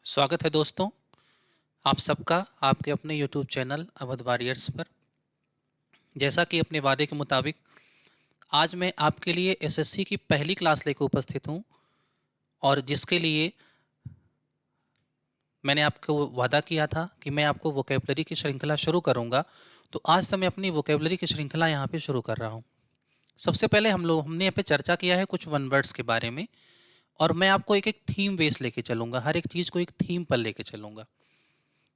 स्वागत है दोस्तों, आप सबका आपके अपने YouTube चैनल अवध वॉरियर्स पर। जैसा कि अपने वादे के मुताबिक आज मैं आपके लिए एसएससी की पहली क्लास लेकर उपस्थित हूं और जिसके लिए मैंने आपको वादा किया था कि मैं आपको वोकेबलरी की श्रृंखला शुरू करूंगा। तो आज से मैं अपनी वोकेबलरी की श्रृंखला यहाँ पे शुरू कर रहा हूँ। सबसे पहले हमने यहाँ पे चर्चा किया है कुछ वन वर्ड्स के बारे में और मैं आपको एक एक थीम बेस लेके चलूँगा, हर एक चीज़ को एक थीम पर लेके चलूँगा।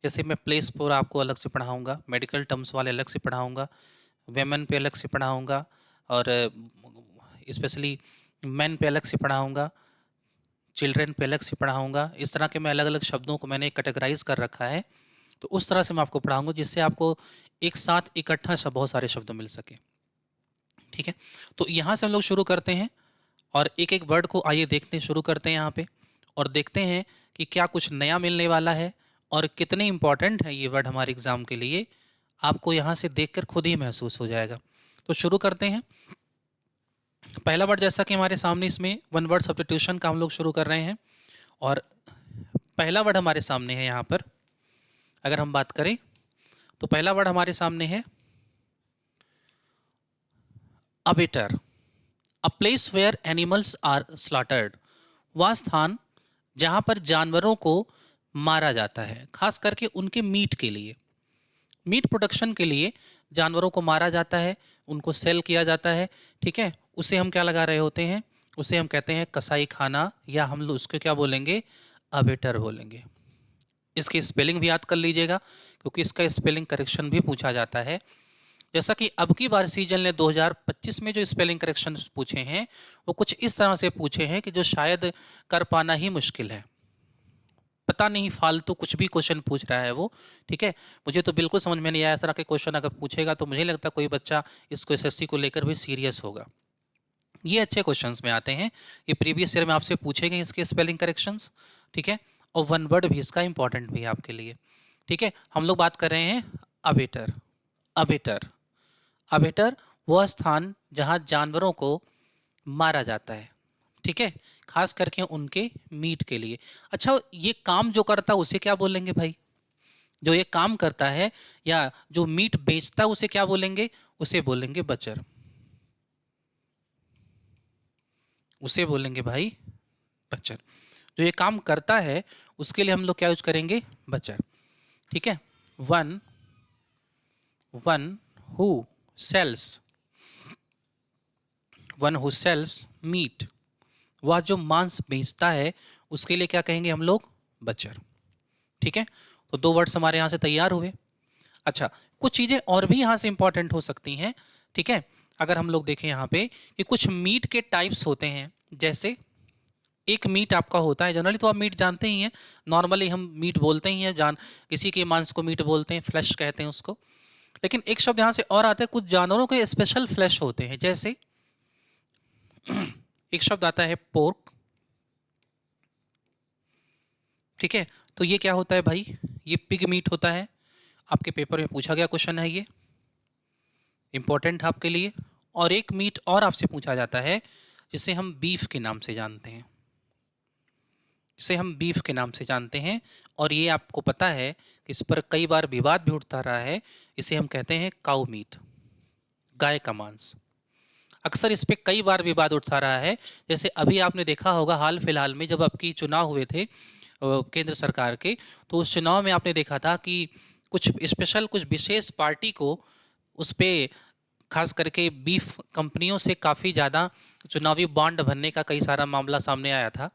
जैसे मैं प्लेस पर आपको अलग से पढ़ाऊँगा, मेडिकल टर्म्स वाले अलग से पढ़ाऊँगा, वेमेन पे अलग से पढ़ाऊँगा और स्पेशली मैन पे अलग से पढ़ाऊँगा, चिल्ड्रन पे अलग से पढ़ाऊँगा। इस तरह के मैं अलग अलग शब्दों को मैंने कैटेगराइज कर रखा है। तो उस तरह से मैं आपको पढ़ाऊँगा जिससे आपको एक साथ इकट्ठा बहुत सारे शब्द मिल सके। ठीक है, तो यहाँ से हम लोग शुरू करते हैं और एक एक वर्ड को आइए देखते शुरू करते हैं यहाँ पे और देखते हैं कि क्या कुछ नया मिलने वाला है और कितने इंपॉर्टेंट है ये वर्ड हमारे एग्जाम के लिए। आपको यहाँ से देखकर खुद ही महसूस हो जाएगा। तो शुरू करते हैं। पहला वर्ड जैसा कि हमारे सामने इसमें वन वर्ड सब्स्टिट्यूशन का हम लोग शुरू कर रहे हैं और पहला वर्ड हमारे सामने है यहाँ पर। अगर हम बात करें तो पहला वर्ड हमारे सामने है abattoir, a place where animals are slaughtered. वह स्थान जहाँ पर जानवरों को मारा जाता है, खास करके उनके मीट के लिए, मीट प्रोडक्शन के लिए जानवरों को मारा जाता है, उनको सेल किया जाता है। ठीक है, उसे हम क्या लगा रहे होते हैं, उसे हम कहते हैं कसाई खाना या हम लोग उसको क्या बोलेंगे, अबेटर बोलेंगे। इसकी स्पेलिंग भी याद कर लीजिएगा क्योंकि इसका स्पेलिंग करेक्शन भी पूछा जाता है। जैसा कि अब की बार सीजन ने 2025 में जो स्पेलिंग करेक्शन पूछे हैं वो कुछ इस तरह से पूछे हैं कि जो शायद कर पाना ही मुश्किल है। पता नहीं फालतू कुछ भी क्वेश्चन पूछ रहा है वो। ठीक है, मुझे तो बिल्कुल समझ में नहीं आया। इस तरह के क्वेश्चन अगर पूछेगा तो मुझे लगता है कोई बच्चा इसको एसएससी को लेकर भी सीरियस होगा। ये अच्छे क्वेश्चंस में आते हैं, ये प्रीवियस ईयर में आपसे पूछे गए इसके स्पेलिंग करेक्शंस। ठीक है, और वन वर्ड भी इसका इंपॉर्टेंट भी है आपके लिए। ठीक है, हम लोग बात कर रहे हैं अबेटर। अबेटर, अबेटर वह स्थान जहां जानवरों को मारा जाता है। ठीक है, खास करके उनके मीट के लिए। अच्छा, ये काम जो करता है उसे क्या बोलेंगे भाई? जो ये काम करता है या जो मीट बेचता है उसे क्या बोलेंगे? उसे बोलेंगे बचर। उसे बोलेंगे भाई बचर। जो ये काम करता है उसके लिए हम लोग क्या यूज करेंगे? बचर। ठीक है, one one who sells, one who sells meat, वह जो मांस बेचता है उसके लिए क्या कहेंगे हम लोग? बचर। ठीक है, तो दो वर्ड्स हमारे यहाँ से तैयार हुए। अच्छा, कुछ चीज़ें और भी यहाँ से इंपॉर्टेंट हो सकती हैं। ठीक है, अगर हम लोग देखें यहाँ पे कि कुछ मीट के टाइप्स होते हैं। जैसे एक मीट आपका होता है, जनरली तो आप मीट जानते ही हैं, नॉर्मली हम मीट बोलते ही हैं, जान किसी के मांस को मीट बोलते हैं, फ्लैश कहते हैं उसको। लेकिन एक शब्द यहाँ से और आता है, कुछ जानवरों के स्पेशल फ्लैश होते हैं। जैसे एक शब्द आता है पोर्क। ठीक है, तो ये क्या होता है भाई? ये पिग मीट होता है। आपके पेपर में पूछा गया क्वेश्चन है, ये इंपॉर्टेंट है आपके लिए। और एक मीट और आपसे पूछा जाता है जिसे हम बीफ के नाम से जानते हैं, जिसे हम बीफ के नाम से जानते हैं। और ये आपको पता है कि इस पर कई बार विवाद भी उठता रहा है। इसे हम कहते हैं काऊ मीट, गाय का मांस। अक्सर इस पर कई बार विवाद उठता रहा है। जैसे अभी आपने देखा होगा हाल फिलहाल में जब आपकी चुनाव हुए थे केंद्र सरकार के, तो उस चुनाव में आपने देखा था कि कुछ स्पेशल, कुछ विशेष पार्टी को उस पर खास करके बीफ कंपनियों से काफ़ी ज़्यादा चुनावी बॉन्ड भरने का कई सारा मामला सामने आया था।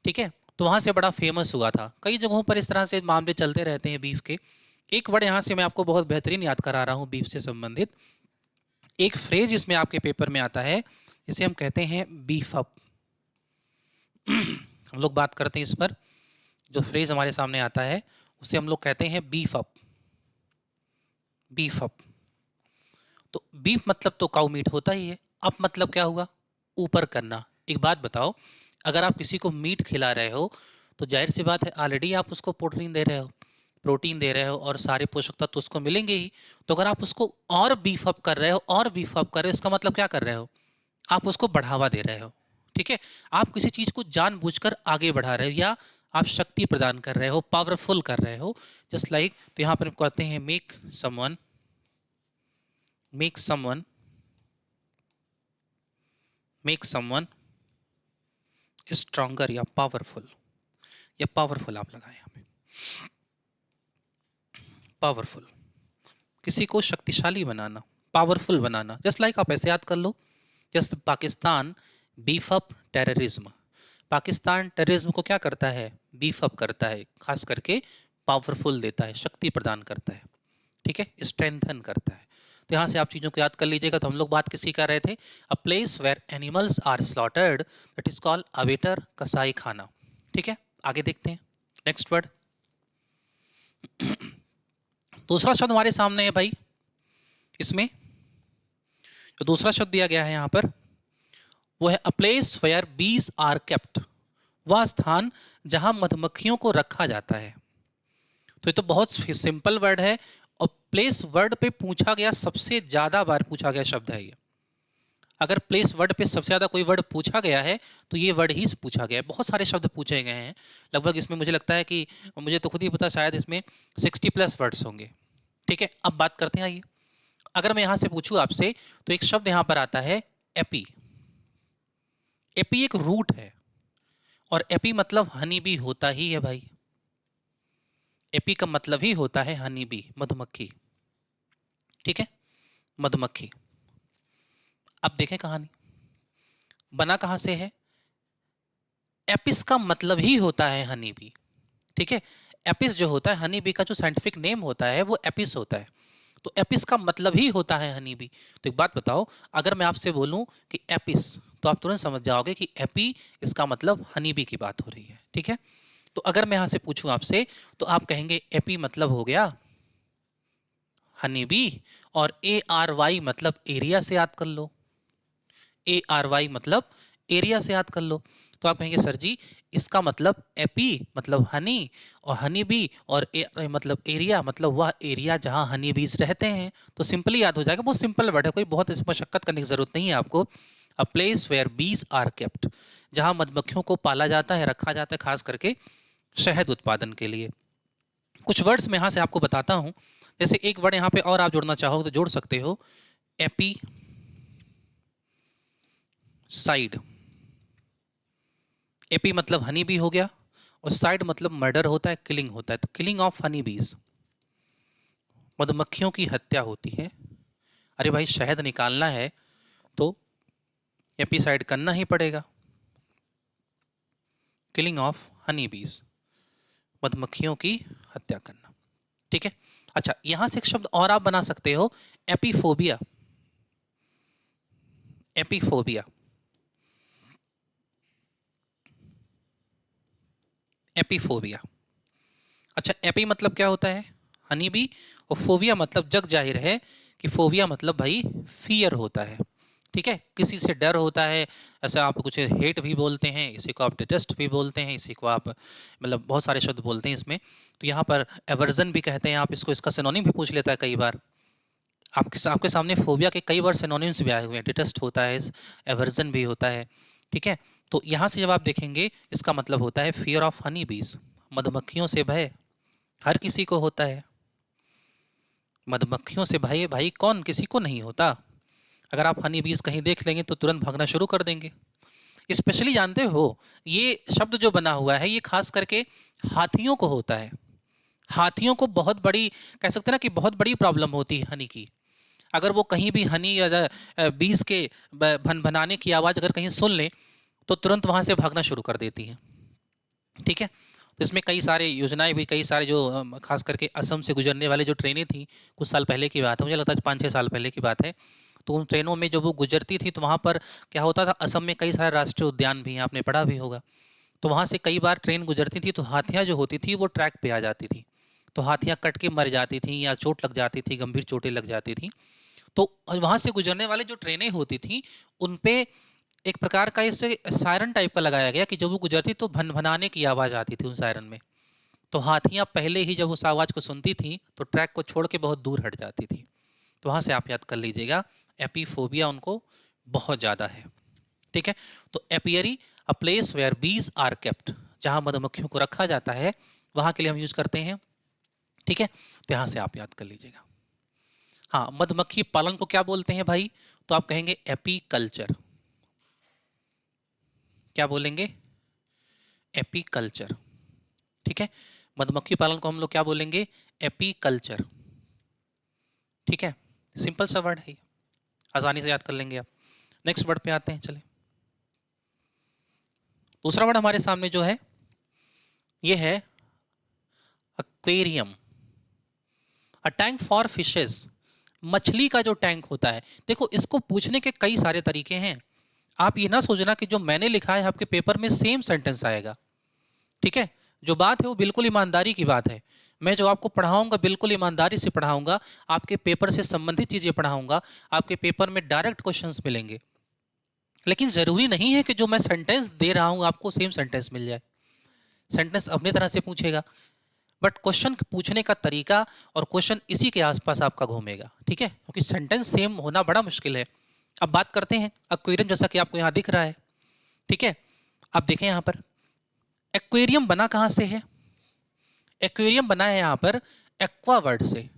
ठीक है, तो वहाँ से बड़ा फेमस हुआ था। कई जगहों पर इस तरह से मामले चलते रहते हैं बीफ के। एक वर्ड यहाँ से मैं आपको बहुत बेहतरीन याद करा रहा हूँ बीफ से संबंधित। एक फ्रेज इसमें आपके पेपर में आता है जिसे हम कहते हैं बीफ अप। हम लोग बात करते हैं इस पर, जो फ्रेज हमारे सामने आता है उसे हम लोग कहते हैं बीफ अप। बीफ अप, तो बीफ मतलब तो काऊ मीट होता ही है। अप मतलब क्या हुआ? ऊपर करना। एक बात बताओ, अगर आप किसी को मीट खिला रहे हो तो जाहिर सी बात है ऑलरेडी आप उसको प्रोटीन दे रहे हो, प्रोटीन दे रहे हो और सारे पोषक तत्व उसको मिलेंगे ही। तो अगर आप उसको और बीफ अप कर रहे हो और बीफ अप कर रहे हो, इसका मतलब क्या कर रहे हो? आप उसको बढ़ावा दे रहे हो। ठीक है, आप किसी चीज़ को जानबूझकर आगे बढ़ा रहे हो या आप शक्ति प्रदान कर रहे हो, पावरफुल कर रहे हो, जस्ट लाइक तो यहाँ पर हम कहते हैं मेक समवन स्ट्रॉन्गर या पावरफुल आप लगाए यहाँ पे, पावरफुल, किसी को शक्तिशाली बनाना, पावरफुल बनाना। जस्ट लाइक आप ऐसे याद कर लो, just Pakistan beef up terrorism, Pakistan terrorism को क्या करता है, बीफ अप करता है, खास करके पावरफुल देता है, शक्ति प्रदान करता है, ठीक है, स्ट्रेंथन करता है। तो यहाँ से आप चीज़ों को याद कर लीजिएगा। तो हम लोग बात किसी कर रहे थे, a place where animals are slaughtered that is called abattoir, कसाई खाना, ठीक है। आगे देखते हैं नेक्स्ट वर्ड। दूसरा शब्द हमारे सामने है भाई, इसमें जो दूसरा शब्द दिया गया है यहाँ पर वो है a place where bees are kept, वह स्थान जहां मधुमक्खियों को रखा जाता है। तो ये तो बहुत सिंपल वर्ड है, और प्लेस वर्ड पे पूछा गया सबसे ज्यादा बार पूछा गया शब्द है ये। अगर प्लेस वर्ड पे सबसे ज्यादा कोई वर्ड पूछा गया है तो ये वर्ड ही पूछा गया है। बहुत सारे शब्द पूछे गए हैं, लगभग इसमें मुझे लगता है कि, मुझे तो खुद ही पता, शायद इसमें 60+ वर्ड्स होंगे, ठीक है। अब बात करते हैं, आइए, अगर मैं यहां से पूछूं आपसे तो एक शब्द यहां पर आता है एपी। एपी एक रूट है, और एपी मतलब हनी बी होता ही है भाई। एपी का मतलब ही होता है हनी बी, मधुमक्खी, ठीक है, मधुमक्खी। अब देखें कहानी बना कहां से है। एपिस का मतलब ही होता है हनी बी, ठीक है। एपिस जो होता है, हनी बी का जो साइंटिफिक नेम होता है वो एपिस होता है। तो एपिस का मतलब ही होता है हनी बी। तो एक बात बताओ, अगर मैं आपसे बोलूं कि एपिस, तो आप तुरंत समझ जाओगे कि एपी, इसका मतलब हनी बी की बात हो रही है, ठीक है। तो अगर मैं यहां से पूछूं आपसे तो आप कहेंगे एपी मतलब हो गया हनी बी, और ARY मतलब एरिया से याद कर लो, ARY मतलब एरिया से याद कर लो। तो आप कहेंगे सर जी इसका मतलब एपी मतलब हनी, और हनी बी, और मतलब एरिया मतलब वह एरिया जहां हनी बीज रहते हैं। तो सिंपली याद हो जाएगा, बहुत सिंपल वर्ड है, कोई बहुत इसमें मशक्कत करने की जरूरत नहीं है आपको। अ place where bees are kept, जहां मधुमक्खियों को पाला जाता है, रखा जाता है, खास करके शहद उत्पादन के लिए। कुछ वर्ड्स मैं यहां से आपको बताता हूं, जैसे एक वर्ड यहां पे और आप जोड़ना चाहो तो जोड़ सकते हो, एपी साइड। एपी मतलब हनी बी हो गया, और साइड मतलब मर्डर होता है, किलिंग होता है। तो किलिंग ऑफ हनी बीज, मधुमक्खियों की हत्या होती है। अरे भाई शहद निकालना है तो एपीसाइड करना ही पड़ेगा, किलिंग ऑफ हनी बीज, मधुमक्खियों की हत्या करना, ठीक है। अच्छा, यहां से एक शब्द और आप बना सकते हो, एपीफोबिया। एपीफोबिया, एपीफोबिया। अच्छा, एपी मतलब क्या होता है, हनी बी, और फोबिया मतलब जग जाहिर है कि फोबिया मतलब भाई फियर होता है, ठीक है, किसी से डर होता है। ऐसा आप कुछ हेट भी बोलते हैं, इसी को आप डिटेस्ट भी बोलते हैं, इसी को आप मतलब बहुत सारे शब्द बोलते हैं इसमें। तो यहाँ पर एवर्जन भी कहते हैं आप इसको, इसका सिनोनिम भी पूछ लेता है कई बार। आपके सामने फोबिया के कई बार सिनोनिम्स भी आए हुए हैं, डिटेस्ट होता है, एवर्जन भी होता है, ठीक है। तो यहाँ से जब आप देखेंगे, इसका मतलब होता है फियर ऑफ हनी बीज, मधुमक्खियों से भय, हर किसी को होता है मधुमक्खियों से भय। भाई कौन किसी को नहीं होता। अगर आप हनी बीज कहीं देख लेंगे तो तुरंत भागना शुरू कर देंगे। स्पेशली जानते हो, ये शब्द जो बना हुआ है ये खास करके हाथियों को होता है। हाथियों को बहुत बड़ी, कह सकते हैं ना कि बहुत बड़ी प्रॉब्लम होती है हनी की। अगर वो कहीं भी हनी या बीज के भन भनाने की आवाज़ अगर कहीं सुन ले तो तुरंत वहां से भागना शुरू कर देती हैं, ठीक है। तो इसमें कई सारे योजनाएं भी, कई सारे जो खास करके असम से गुजरने वाले जो ट्रेनें थी, कुछ साल पहले की बात है, मुझे लगता है 5-6 साल पहले की बात है। तो उन ट्रेनों में जब वो गुजरती थी तो वहाँ पर क्या होता था, असम में कई सारे राष्ट्रीय उद्यान भी हैं, आपने पढ़ा भी होगा। तो वहाँ से कई बार ट्रेन गुजरती थी तो हाथियाँ जो होती थी वो ट्रैक पे आ जाती थी। तो हाथियाँ कट के मर जाती थी या चोट लग जाती थी, गंभीर चोटें लग जाती थी। तो वहाँ से गुजरने वाले जो ट्रेनें होती थी उन पे एक प्रकार का इसे सायरन टाइप का लगाया गया कि जब वो गुजरती तो भन भनाने की आवाज़ आती थी उन सायरन में। तो हाथियाँ पहले ही जब उस आवाज़ को सुनती थी तो ट्रैक को छोड़ के बहुत दूर हट जाती थी। तो वहाँ से आप याद कर लीजिएगा, एपीफोबिया उनको बहुत ज़्यादा है, ठीक है। तो apiary, a place where bees are kept, जहाँ मधुमक्खियों को रखा जाता है वहाँ के लिए हम यूज करते हैं। ठीक है, तो यहाँ से आप याद कर लीजिएगा। हाँ, मधुमक्खी पालन को क्या बोलते हैं भाई? तो आप कहेंगे एपीकल्चर। क्या बोलेंगे? एपीकल्चर। ठीक है, मधुमक्खी पालन को हम लोग क्या बोलेंगे? एपीकल्चर। ठीक है, सिंपल सा वर्ड है, आसानी से याद कर लेंगे आप। नेक्स्ट वर्ड पे आते हैं, चले। दूसरा वर्ड हमारे सामने जो है ये है aquarium, a tank for fishes. मछली का जो टैंक होता है, देखो इसको पूछने के कई सारे तरीके हैं। आप ये ना सोचना कि जो मैंने लिखा है आपके पेपर में सेम सेंटेंस आएगा। ठीक है, जो बात है वो बिल्कुल ईमानदारी की बात है। मैं जो आपको पढ़ाऊंगा बिल्कुल ईमानदारी से पढ़ाऊंगा, आपके पेपर से संबंधित चीजें पढ़ाऊंगा, आपके पेपर में डायरेक्ट क्वेश्चंस मिलेंगे। लेकिन जरूरी नहीं है कि जो मैं सेंटेंस दे रहा हूं आपको सेम सेंटेंस मिल जाए। सेंटेंस अपनी तरह से पूछेगा, बट क्वेश्चन पूछने का तरीका और क्वेश्चन इसी के आसपास आपका घूमेगा। ठीक है, क्योंकि सेंटेंस सेम होना बड़ा मुश्किल है। अब बात करते हैं एक्वेरियम, जैसा कि आपको यहाँ दिख रहा है। ठीक है, अब देखें यहाँ पर एक्वेरियम बना कहाँ से है? एक्वेरियम बना है यहाँ पर एक्वा वर्ड से।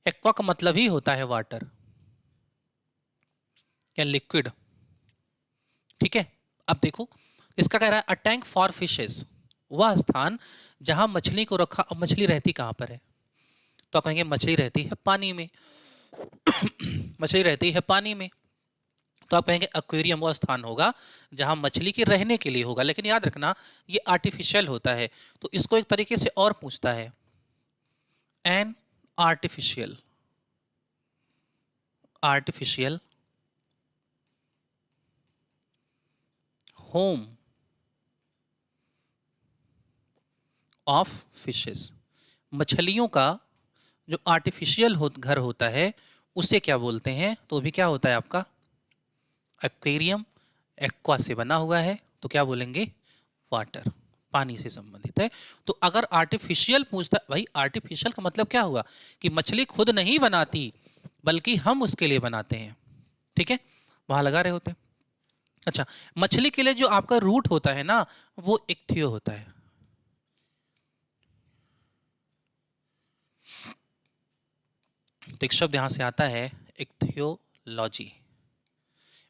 एक्वा का मतलब ही होता है वाटर या लिक्विड। ठीक है, अब देखो इसका कह रहा है अ टैंक फॉर फिशेस, वह स्थान जहां मछली को रखा। अब मछली रहती कहां पर है? तो आप कहेंगे मछली रहती है पानी में। मछली रहती है पानी में, तो आप कहेंगे एक्वेरियम वो स्थान होगा जहां मछली के रहने के लिए होगा। लेकिन याद रखना ये आर्टिफिशियल होता है, तो इसको एक तरीके से और पूछता है, an artificial. Artificial home of fishes. मछलियों का जो आर्टिफिशियल घर होता है उसे क्या बोलते हैं? तो भी क्या होता है आपका एक्वेरियम। एक्वा से बना हुआ है तो क्या बोलेंगे? वाटर, पानी से संबंधित है। तो अगर आर्टिफिशियल पूछता, भाई आर्टिफिशियल का मतलब क्या हुआ कि मछली खुद नहीं बनाती बल्कि हम उसके लिए बनाते हैं। ठीक है, वहां लगा रहे होते हैं। अच्छा, मछली के लिए जो आपका रूट होता है ना वो इक्थियो होता है। तो एक शब्द यहां से आता है इक्थियोलॉजी।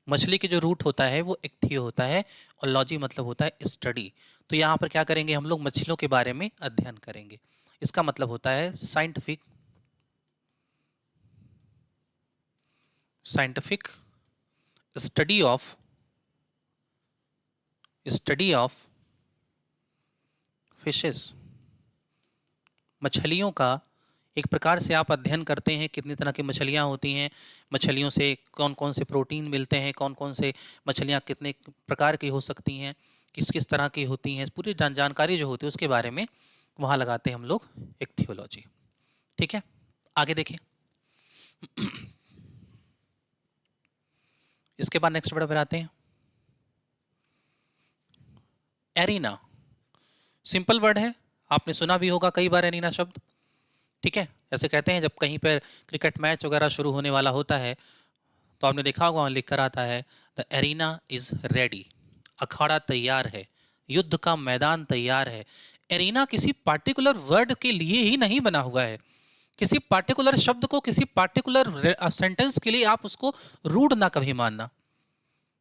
मछली के जो रूट होता है वो इक्थियो होता है और लॉजी मतलब होता है स्टडी। तो यहाँ पर क्या करेंगे हम लोग? मछलियों के बारे में अध्ययन करेंगे। इसका मतलब होता है scientific, scientific study of fishes. मछलियों का एक प्रकार से आप अध्ययन करते हैं कितनी तरह की मछलियाँ होती हैं, मछलियों से कौन कौन से प्रोटीन मिलते हैं, कौन कौन से मछलियाँ कितने प्रकार की हो सकती हैं, किस किस तरह की होती हैं, पूरी जानकारी जो होती है उसके बारे में वहाँ लगाते हैं हम लोग इक्थियोलॉजी। ठीक है, आगे देखें। इसके बाद नेक्स्ट वर्ड पर आते हैं, एरीना। सिंपल वर्ड है, आपने सुना भी होगा कई बार एरीना शब्द। ठीक है, ऐसे कहते हैं जब कहीं पर क्रिकेट मैच वगैरह शुरू होने वाला होता है तो आपने देखा होगा वहाँ लिख कर आता है द एरीना इज रेडी। अखाड़ा तैयार है, युद्ध का मैदान तैयार है। एरीना किसी पार्टिकुलर वर्ड के लिए ही नहीं बना हुआ है। किसी पार्टिकुलर शब्द को किसी पार्टिकुलर सेंटेंस के लिए आप उसको रूट ना कभी मानना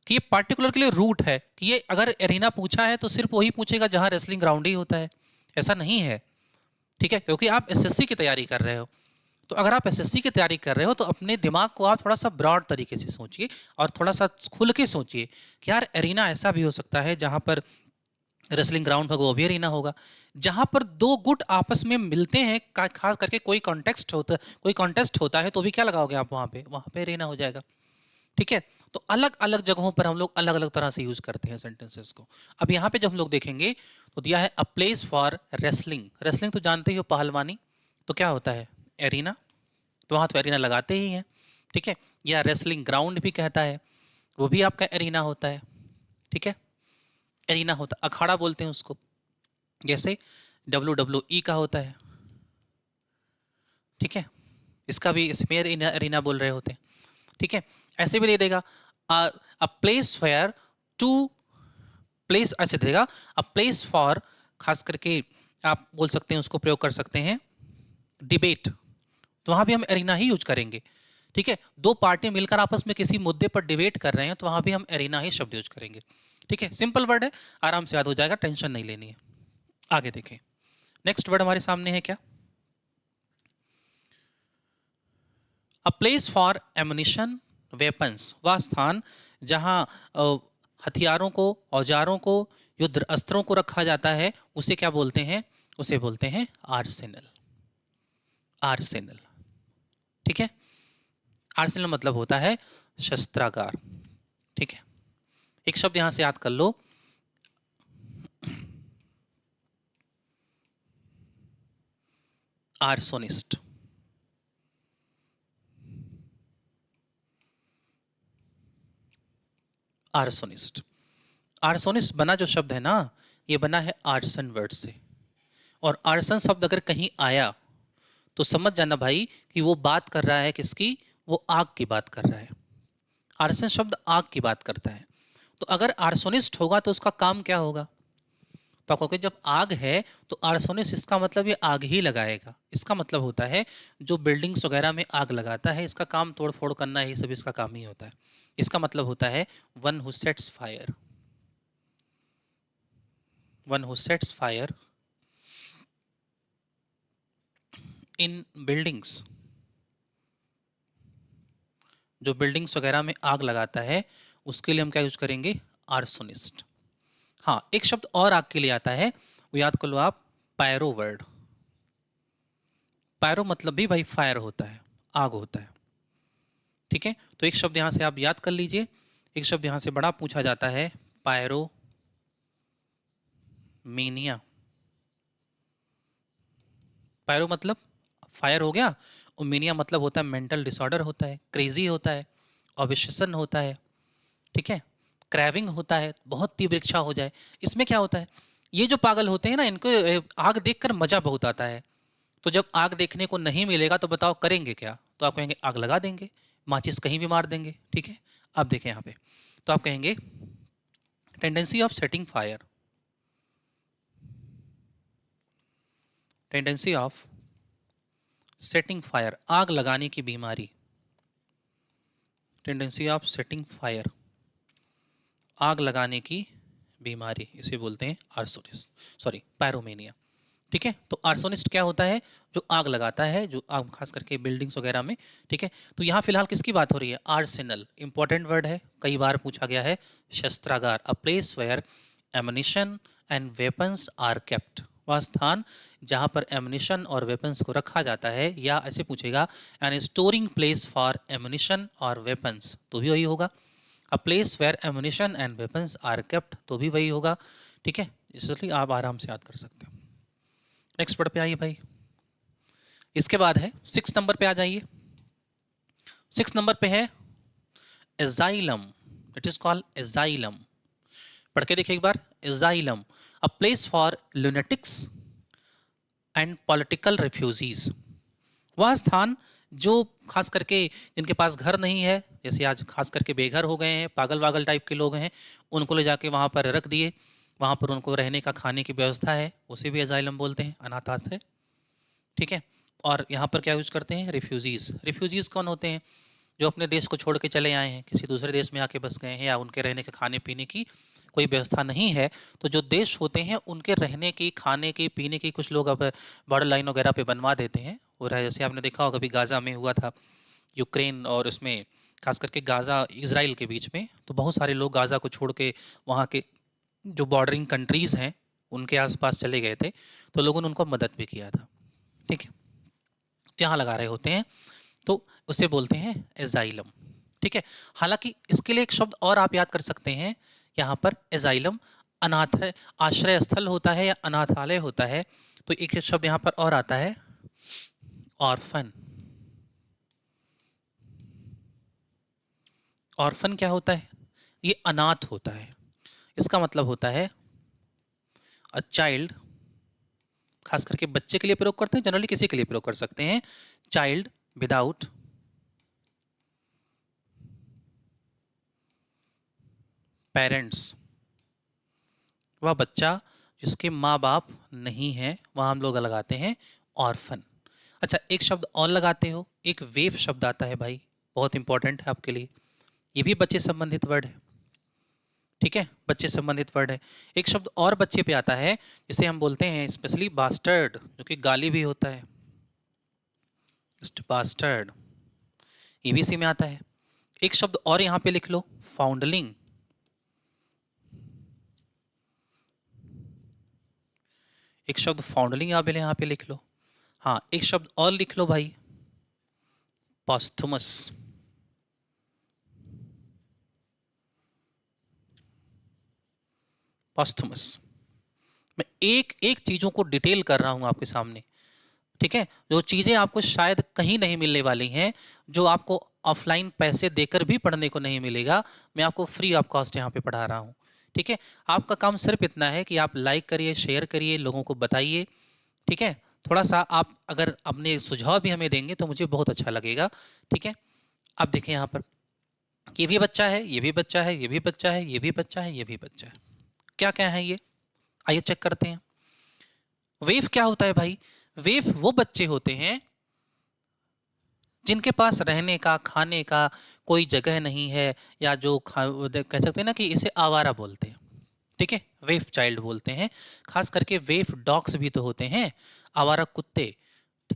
कि ये पार्टिकुलर के लिए रूट है, कि ये अगर एरीना पूछा है तो सिर्फ वही पूछेगा जहां रेसलिंग ग्राउंड ही होता है। ऐसा नहीं है। ठीक है, क्योंकि आप एसएससी की तैयारी कर रहे हो, तो अगर आप एसएससी की तैयारी कर रहे हो तो अपने दिमाग को आप थोड़ा सा ब्रॉड तरीके से सोचिए और थोड़ा सा खुल के सोचिए कि यार एरीना ऐसा भी हो सकता है जहां पर रेसलिंग ग्राउंड होगा वो भी एरीना होगा। जहां पर दो गुट आपस में मिलते हैं, खास करके कोई कॉन्टेस्ट होता है तो भी क्या लगाओगे आप? वहां पे एरीना हो जाएगा। ठीक है, तो अलग अलग जगहों पर हम लोग अलग अलग तरह से यूज करते हैं सेंटेंसेस को। अब यहाँ पे जब हम लोग देखेंगे तो दिया है a place for wrestling. Wrestling तो जानते ही हो, पहलवानी। तो क्या होता है? एरीना। तो वहाँ तो एरीना लगाते ही हैं। ठीक है, या रेसलिंग ग्राउंड भी कहता है, वो भी आपका एरीना होता है। ठीक है, एरीना होता, अखाड़ा बोलते हैं उसको, जैसे WWE का होता है। ठीक है, इसका भी इसमें एरीना बोल रहे होते हैं। ठीक है, ऐसे भी दे देगा a place fair to place ऐसे देगा, अ प्लेस फॉर, खास करके आप बोल सकते हैं, उसको प्रयोग कर सकते हैं डिबेट, तो वहां भी हम एरिना ही यूज करेंगे। ठीक है, दो पार्टी मिलकर आपस में किसी मुद्दे पर डिबेट कर रहे हैं तो वहां भी हम एरिना ही शब्द यूज करेंगे। ठीक है, सिंपल वर्ड है, आराम से याद हो जाएगा, टेंशन नहीं लेनी है। आगे देखें, नेक्स्ट वर्ड हमारे सामने है क्या, अ प्लेस फॉर एमुनिशन वेपन्स, वह स्थान जहां हथियारों को, औजारों को, युद्ध अस्त्रों को रखा जाता है, उसे क्या बोलते हैं, उसे बोलते हैं आर्सेनल। आर्सेनल, ठीक है, आर्सेनल मतलब होता है शस्त्रागार। ठीक है, एक शब्द यहां से याद कर लो, आर्सोनिस्ट। आर्सोनिस्ट, आर्सोनिस्ट बना जो शब्द है ना, ये बना है आर्सन वर्ड से, और आर्सन शब्द अगर कहीं आया तो समझ जाना भाई कि वो बात कर रहा है किसकी, वो आग की बात कर रहा है। आर्सन शब्द आग की बात करता है, तो अगर आर्सोनिस्ट होगा तो उसका काम क्या होगा, तो आप कहोगे जब आग है तो आर्सोनिस्ट, इसका मतलब ये आग ही लगाएगा। इसका मतलब होता है जो बिल्डिंग्स वगैरह में आग लगाता है, इसका काम तोड़ फोड़ करना ही सब इसका काम ही होता है। इसका मतलब होता है one who sets fire, one who sets fire in buildings, जो बिल्डिंग्स वगैरह में आग लगाता है उसके लिए हम क्या यूज करेंगे, आर्सोनिस्ट। हाँ, एक शब्द और आग के लिए आता है, वो याद कर लो आप, पायरो वर्ड। पायरो मतलब भी भाई फायर होता है, आग होता है। ठीक है, तो एक शब्द यहां से आप याद कर लीजिए, एक शब्द यहां से बड़ा पूछा जाता है, पायरो मीनिया। पायरो मतलब फायर हो गया, और मीनिया मतलब होता है मेंटल डिसऑर्डर होता है, क्रेजी होता है, ऑब्सेशन होता है। ठीक है, क्रैविंग होता है, बहुत तीव्र इच्छा हो जाए। इसमें क्या होता है, ये जो पागल होते हैं ना, इनको आग देखकर मजा बहुत आता है, तो जब आग देखने को नहीं मिलेगा तो बताओ करेंगे क्या, तो आप कहेंगे आग लगा देंगे, माचिस कहीं भी मार देंगे। ठीक है, आप देखें यहाँ पे, तो आप कहेंगे tendency of setting fire, tendency of setting fire, आग लगाने की बीमारी, टेंडेंसी ऑफ सेटिंग फायर, आग लगाने की बीमारी, इसे बोलते हैं आर्सोनिस्ट, सॉरी पायरोमेनिया। ठीक है, तो आर्सोनिस्ट क्या होता है, जो आग लगाता है, जो आग खास करके बिल्डिंग्स वगैरह में। ठीक है, तो यहाँ फिलहाल किसकी बात हो रही है, आर्सेनल, इंपॉर्टेंट वर्ड है, कई बार पूछा गया है, शस्त्रागार, a place where ammunition and weapons are kept, वह स्थान जहाँ पर एमुनिशन और वेपन्स को रखा जाता है, या ऐसे पूछेगा an storing place for ammunition और वेपन्स, तो भी वही होगा, a place where ammunition and weapons are kept, तो भी वही होगा। ठीक है, इसलिए आप आराम से याद कर सकते हो। नेक्स्ट वर्ड पे आइए भाई, इसके बाद है 6 नंबर पे आ जाइए। 6 नंबर पे है asylum, it is called asylum. पढ़ के देखिए एक बार, asylum, a place for lunatics and political refugees, वह स्थान जो खास करके जिनके पास घर नहीं है, जैसे आज खास करके बेघर हो गए हैं, पागल वागल टाइप के लोग हैं, उनको ले जाके वहाँ पर रख दिए, वहाँ पर उनको रहने का खाने की व्यवस्था है, उसे भी एजाइलम बोलते हैं, अनाथाश्रय। ठीक है, और यहाँ पर क्या यूज करते हैं, रिफ्यूजीज। रिफ्यूजीज कौन होते हैं, जो अपने देश को छोड़ के चले आए हैं, किसी दूसरे देश में आके बस गए हैं, या उनके रहने के खाने पीने की कोई व्यवस्था नहीं है, तो जो देश होते हैं उनके रहने की, खाने की, पीने की, कुछ लोग अब बॉर्डर लाइन वगैरह पे बनवा देते हैं। और जैसे आपने देखा होगा अभी गाज़ा में हुआ था, यूक्रेन और उसमें खास करके गाज़ा इसराइल के बीच में, तो बहुत सारे लोग गाज़ा को छोड़ के वहाँ के जो बॉर्डरिंग कंट्रीज़ हैं उनके आसपास चले गए थे, तो लोगों ने उनको मदद भी किया था। ठीक है, यहाँ लगा रहे होते हैं, तो उसे बोलते हैं एजाइलम। ठीक है, हालांकि इसके लिए एक शब्द और आप याद कर सकते हैं, यहाँ पर एजाइलम अनाथ आश्रय स्थल होता है या अनाथालय होता है, तो एक शब्द यहाँ पर और आता है, ऑर्फन। ऑर्फन क्या होता है, ये अनाथ होता है, इसका मतलब होता है अ चाइल्ड, खास करके बच्चे के लिए प्रयोग करते हैं, जनरली किसी के लिए प्रयोग कर सकते हैं, चाइल्ड विदाउट पेरेंट्स, वह बच्चा जिसके माँ बाप नहीं हैं, वहाँ हम लोग लगाते हैं ऑर्फन। अच्छा, एक शब्द और लगाते हो, एक वेव शब्द आता है भाई, बहुत इंपॉर्टेंट है आपके लिए, ये भी बच्चे संबंधित वर्ड है। ठीक है, बच्चे संबंधित वर्ड है। एक शब्द और बच्चे पे आता है जिसे हम बोलते हैं स्पेशली बास्टर्ड, जो कि गाली भी होता है, बास्टर्ड, ये भी इसी में आता है। एक शब्द और यहाँ पे लिख लो, फाउंडलिंग। एक शब्द फाउंडलिंग आप यहाँ पे लिख लो। हाँ, एक शब्द और लिख लो भाई, पॉस्थुमस। पॉस्थुमस। मैं एक एक चीजों को डिटेल कर रहा हूं आपके सामने, ठीक है, जो चीजें आपको शायद कहीं नहीं मिलने वाली हैं, जो आपको ऑफलाइन पैसे देकर भी पढ़ने को नहीं मिलेगा, मैं आपको फ्री ऑफ कॉस्ट यहाँ पे पढ़ा रहा हूँ। ठीक है, आपका काम सिर्फ इतना है कि आप लाइक करिए, शेयर करिए, लोगों को बताइए। ठीक है, थोड़ा सा आप अगर अपने सुझाव भी हमें देंगे तो मुझे बहुत अच्छा लगेगा। ठीक है, अब देखें यहाँ पर, ये भी बच्चा है, ये भी बच्चा है, ये भी बच्चा है, ये भी बच्चा है, ये भी बच्चा है। क्या क्या है ये, आइए चेक करते हैं। वेव क्या होता है भाई? वेव वो बच्चे होते हैं जिनके पास रहने का, खाने का कोई जगह नहीं है, या जो कह सकते हैं ना कि इसे आवारा बोलते हैं। ठीक है, वेव चाइल्ड बोलते हैं। खास करके वेव डॉग्स भी तो होते हैं, आवारा कुत्ते,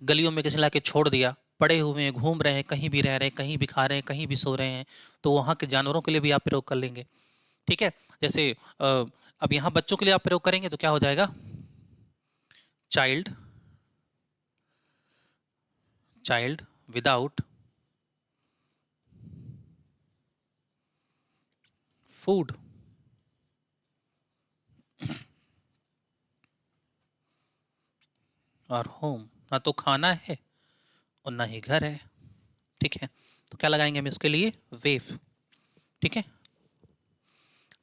गलियों में किसी ला के छोड़ दिया, पड़े हुए हैं, घूम रहे हैं, कहीं भी रह रहे हैं, कहीं भी खा रहे हैं, कहीं भी सो रहे हैं, तो वहाँ के जानवरों के लिए भी आप प्रयोग कर लेंगे। ठीक है, जैसे अब यहाँ बच्चों के लिए आप प्रयोग करेंगे तो क्या हो जाएगा, चाइल्ड, चाइल्ड विदाउट फूड, और होम, ना तो खाना है और ना ही घर है। ठीक है, तो क्या लगाएंगे हम इसके लिए, वेव। ठीक है,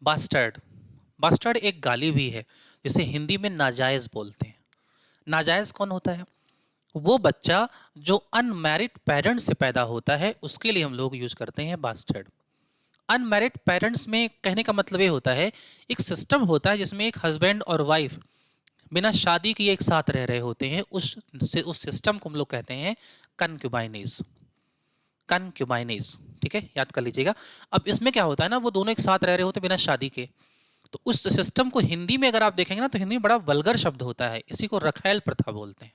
बास्टर्ड, बास्टर्ड एक गाली भी है, जिसे हिंदी में नाजायज बोलते हैं। नाजायज कौन होता है? वो बच्चा जो अनमैरिड पेरेंट्स से पैदा होता है, उसके लिए हम लोग यूज करते हैं बास्टर्ड। अनमैरिड पेरेंट्स में कहने का मतलब ये होता है, एक सिस्टम होता है जिसमें एक हस्बैंड और वाइफ बिना शादी किए एक साथ रह रहे होते हैं, उस सिस्टम को हम लोग कहते हैं कनक्यूबाइनीज। कनक्यूबाइनीज, ठीक है, याद कर लीजिएगा। अब इसमें क्या होता है ना, वो दोनों एक साथ रह रहे होते हैं बिना शादी के, तो उस सिस्टम को हिंदी में अगर आप देखेंगे ना, तो हिंदी में बड़ा वल्गर शब्द होता है, इसी को रखैल प्रथा बोलते हैं।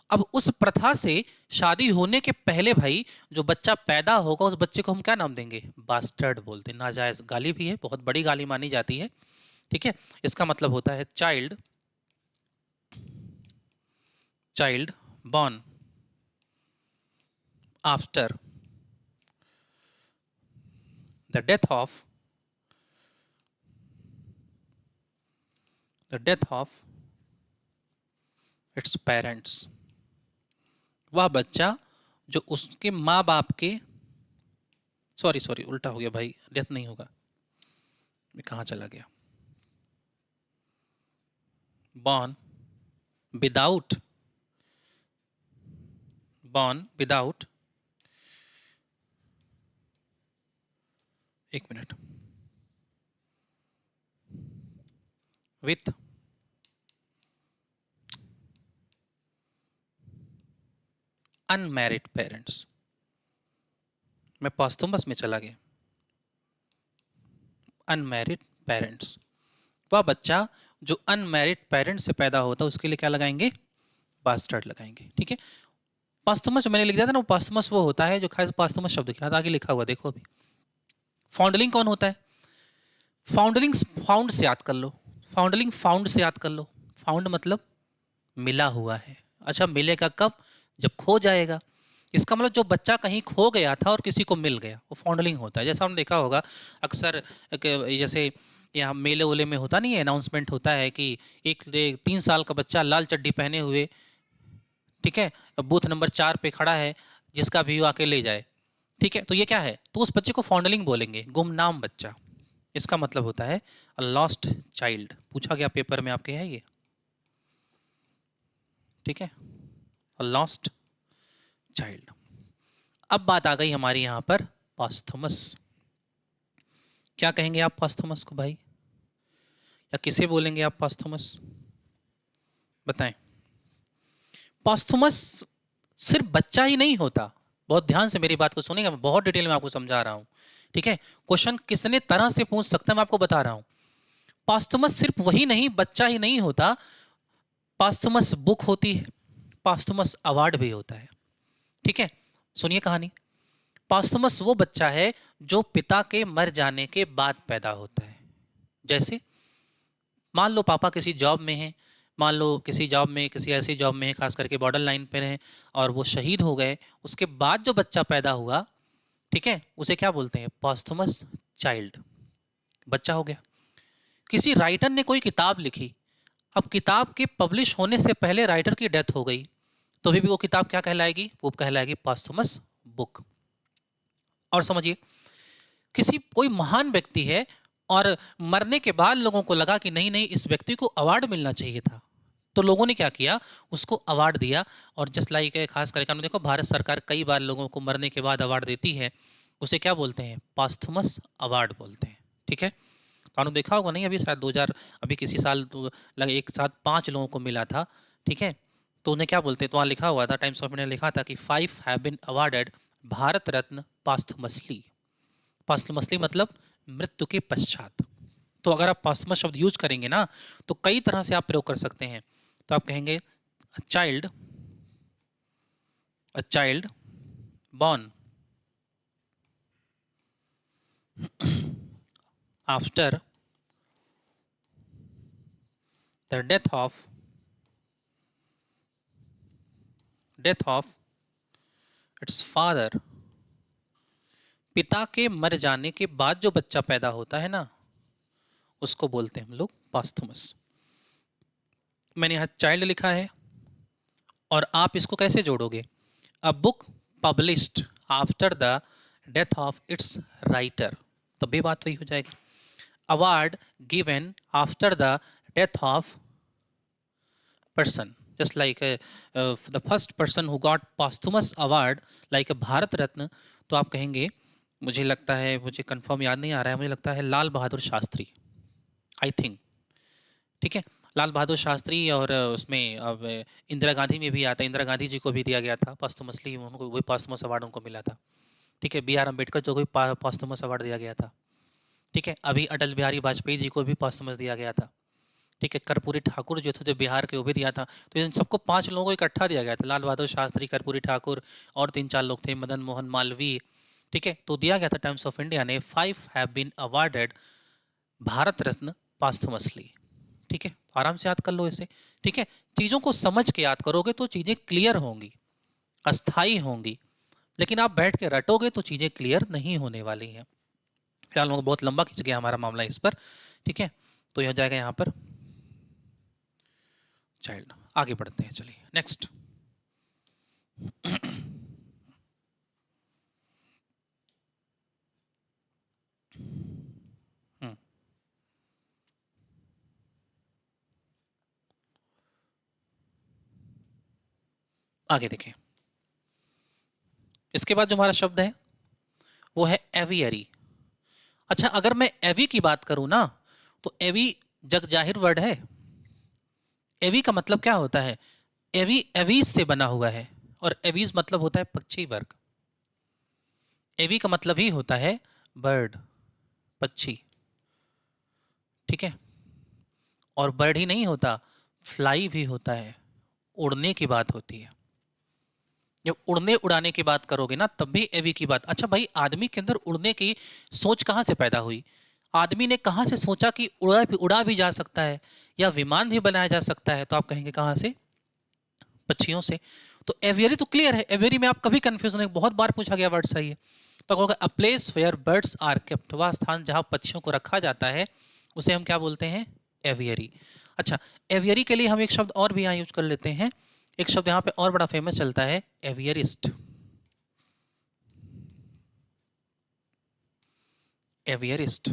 अब उस प्रथा से शादी होने के पहले भाई, जो बच्चा पैदा होगा, उस बच्चे को हम क्या नाम देंगे, बास्टर्ड बोलते हैं। नाजायज गाली भी है, बहुत बड़ी गाली मानी जाती है। ठीक है, इसका मतलब होता है child, child born after the death of its parents, वह बच्चा जो उसके माँ बाप के, सॉरी सॉरी उल्टा हो गया भाई, डेथ नहीं होगा, मैं कहाँ चला गया, born without, born without, एक मिनट, with अनमैरिड पेरेंट्स, मैं पॉस्थुमस में चला गया, अनमैरिड पेरेंट्स, वह बच्चा जो अनमैरिड पेरेंट्स से पैदा होता है, उसके लिए क्या लगाएंगे, बास्टर्ड लगाएंगे। ठीक है, पास्थुमस मैंने लिख दिया था ना, पास्थुमस वो होता है जो, खास पास्थुमस शब्द के साथ आगे लिखा हुआ देखो अभी। फाउंडलिंग कौन होता है? फाउंडलिंग फाउंड से याद कर लो, फाउंडलिंग फाउंड से याद कर लो। फाउंड मतलब मिला हुआ है। अच्छा, मिलेगा कब, जब खो जाएगा। इसका मतलब जो बच्चा कहीं खो गया था और किसी को मिल गया, वो फाउंडलिंग होता है। जैसा हमने देखा होगा अक्सर, जैसे यहाँ मेले वेले में होता नहीं है, अनाउंसमेंट होता है कि एक 3 साल का बच्चा लाल चड्डी पहने हुए, ठीक है, बूथ नंबर 4 पे खड़ा है, जिसका भी आके ले जाए। ठीक है, तो ये क्या है, तो उस बच्चे को फाउंडलिंग बोलेंगे, गुमनाम बच्चा। इसका मतलब होता है लॉस्ट चाइल्ड, पूछा गया पेपर में आपके, है ये। ठीक है, लॉस्ट चाइल्ड। अब बात आ गई हमारी यहां पर पॉस्थुमस। क्या कहेंगे आप पॉस्थुमस को भाई, या किसे बोलेंगे आप पॉस्थुमस? बताएं। पॉस्थुमस सिर्फ बच्चा ही नहीं होता, बहुत ध्यान से मेरी बात को सुनिएगा, मैं बहुत डिटेल में आपको समझा रहा हूं, ठीक है? क्वेश्चन कितने तरह से पूछ सकता है मैं आपको बता रहा हूं। पॉस्थुमस सिर्फ वही नहीं, बच्चा ही नहीं होता, पॉस्थुमस बुक होती है, पॉस्थुमस अवार्ड भी होता है, ठीक है? सुनिए कहानी। पॉस्थुमस वो बच्चा है जो पिता के मर जाने के बाद पैदा होता है। जैसे मान लो पापा किसी जॉब में हैं, मान लो किसी जॉब में, किसी ऐसी जॉब में है, खास करके बॉर्डर लाइन पे रहे और वो शहीद हो गए, उसके बाद जो बच्चा पैदा हुआ, ठीक है, उसे क्या बोलते हैं? पॉस्थुमस चाइल्ड, बच्चा हो गया। किसी राइटर ने कोई किताब लिखी, अब किताब के पब्लिश होने से पहले राइटर की डेथ हो गई, तो भी वो किताब क्या कहलाएगी? वो कहलाएगी पॉस्थुमस बुक। और समझिए, किसी कोई महान व्यक्ति है और मरने के बाद लोगों को लगा कि नहीं नहीं, इस व्यक्ति को अवार्ड मिलना चाहिए था, तो लोगों ने क्या किया? उसको अवार्ड दिया। और जस्ट लाइक खास करके हमने देखो, भारत सरकार कई बार लोगों को मरने के बाद अवार्ड देती है, उसे क्या बोलते हैं? पॉस्थुमस अवार्ड बोलते हैं, ठीक है? तो आपने देखा होगा, नहीं अभी शायद 2000, अभी किसी साल तो लगे एक साथ 5 लोगों को मिला था, ठीक है? तो उन्हें क्या बोलते हैं? तो वहाँ लिखा हुआ था, टाइम्स ऑफ इंडिया लिखा था कि 5 have been awarded Bharat Ratna posthumously. Posthumously मतलब मृत्यु के पश्चात। तो अगर आप पॉस्थुमस शब्द यूज करेंगे ना, तो कई तरह से आप प्रयोग कर सकते हैं। तो आप कहेंगे a child born after the death of it's father. पिता के मर जाने के बाद जो बच्चा पैदा होता है ना, उसको बोलते हैं हम लोग पॉस्थुमस। मैंने यहाँ चाइल्ड लिखा है, और आप इसको कैसे जोड़ोगे? A book published after the death of its writer, तब भी बात वही हो जाएगी। Award given after the death of person, just like the first person who got posthumous award like a Bharat Ratna, तो आप कहेंगे, मुझे लगता है, मुझे कंफर्म याद नहीं आ रहा है, मुझे लगता है लाल बहादुर शास्त्री, आई थिंक, ठीक है? लाल बहादुर शास्त्री, और उसमें अब इंदिरा गांधी में भी आता है, इंदिरा गांधी जी को भी दिया गया था पॉस्थुमसली, उनको वही पॉस्थुमस अवार्ड उनको मिला था, ठीक है? बी आर अम्बेडकर जो कोई पॉस्थुमस अवार्ड दिया गया था, ठीक है? अभी अटल बिहारी वाजपेयी जी को भी पॉस्थुमस दिया गया था, ठीक है? कर्पूरी ठाकुर जो थे, जो बिहार के, वो भी दिया था। तो इन सबको 5 लोगों को इकट्ठा दिया गया था, लाल बहादुर शास्त्री, कर्पूरी ठाकुर और 3-4 लोग थे, मदन मोहन मालवीय, ठीक है? तो दिया गया था, टाइम्स ऑफ इंडिया ने 5 have been awarded Bharat Ratna posthumously, ठीक है? आराम से याद कर लो इसे, ठीक है? चीज़ों को समझ के याद करोगे तो चीज़ें क्लियर होंगी, अस्थाई होंगी, लेकिन आप बैठ के रटोगे तो चीज़ें क्लियर नहीं होने वाली हैं। फिलहाल लोगों को बहुत लंबा खिंच गया हमारा मामला इस पर, ठीक है? तो यह हो जाएगा यहाँ पर चाइल्ड। आगे बढ़ते हैं, चलिए नेक्स्ट। आगे देखें, इसके बाद जो हमारा शब्द है वो है एवियरी। अच्छा, अगर मैं एवी की बात करूं ना, तो एवी जग जाहिर वर्ड है। एवी का मतलब क्या होता है? एवी एवीज से बना हुआ है, और एवीज मतलब होता है पक्षी वर्ग। एवी का मतलब ही होता है बर्ड, पक्षी, ठीक है? और बर्ड ही नहीं होता, फ्लाई भी होता है, उड़ने की बात होती है। जब उड़ने उड़ाने की बात करोगे ना, तब भी एवी की बात। अच्छा भाई, आदमी के अंदर उड़ने की सोच कहाँ से पैदा हुई? आदमी ने कहाँ से सोचा कि उड़ा भी जा सकता है, या विमान भी बनाया जा सकता है? तो आप कहेंगे कहाँ से? पक्षियों से। तो एवियरी तो क्लियर है, एवियरी में आप कभी कंफ्यूजन नहीं, बहुत बार पूछा गया वर्ड, सही है। तो कहोगे a place where birds are kept, वह स्थान जहाँ पक्षियों को रखा जाता है, उसे हम क्या बोलते हैं? एवियरी। अच्छा, एवियरी के लिए हम एक शब्द और भी यहाँ यूज कर लेते हैं, एक शब्द यहाँ पे और बड़ा फेमस चलता है, एवियरिस्ट। एवियरिस्ट,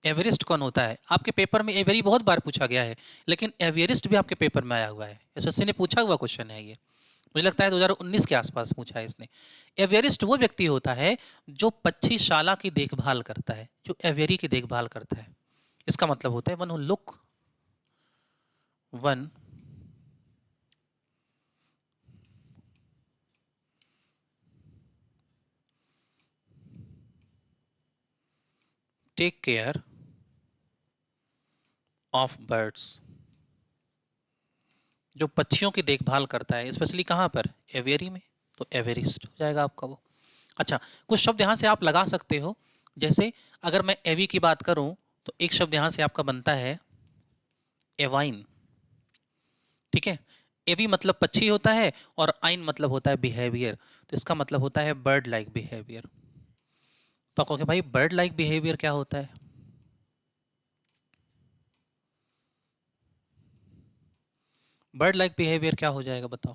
एवरेस्ट कौन होता है? आपके पेपर में एवेरी बहुत बार पूछा गया है, लेकिन एवियरिस्ट भी आपके पेपर में आया हुआ है, एसएससी ने पूछा हुआ क्वेश्चन है ये, मुझे लगता है 2019 के आसपास पूछा है इसने। एवियरिस्ट वो व्यक्ति होता है जो पक्षीशाला की देखभाल करता है, जो एवियरी की देखभाल करता है। इसका मतलब होता है one who look, one take care of birds, जो पक्षियों की देखभाल करता है, स्पेशली कहाँ पर, एवियरी में, तो एवेरिस्ट हो जाएगा आपका वो। अच्छा, कुछ शब्द यहाँ से आप लगा सकते हो, जैसे अगर मैं एवी की बात करूं तो एक शब्द यहाँ से आपका बनता है एवाइन, ठीक है। एवी मतलब पक्षी होता है और आइन मतलब होता है बिहेवियर, तो इसका मतलब होता है बर्ड लाइक बिहेवियर। तो आप कहोगे भाई बर्ड लाइक बिहेवियर क्या होता है, बर्ड लाइक बिहेवियर क्या हो जाएगा बताओ।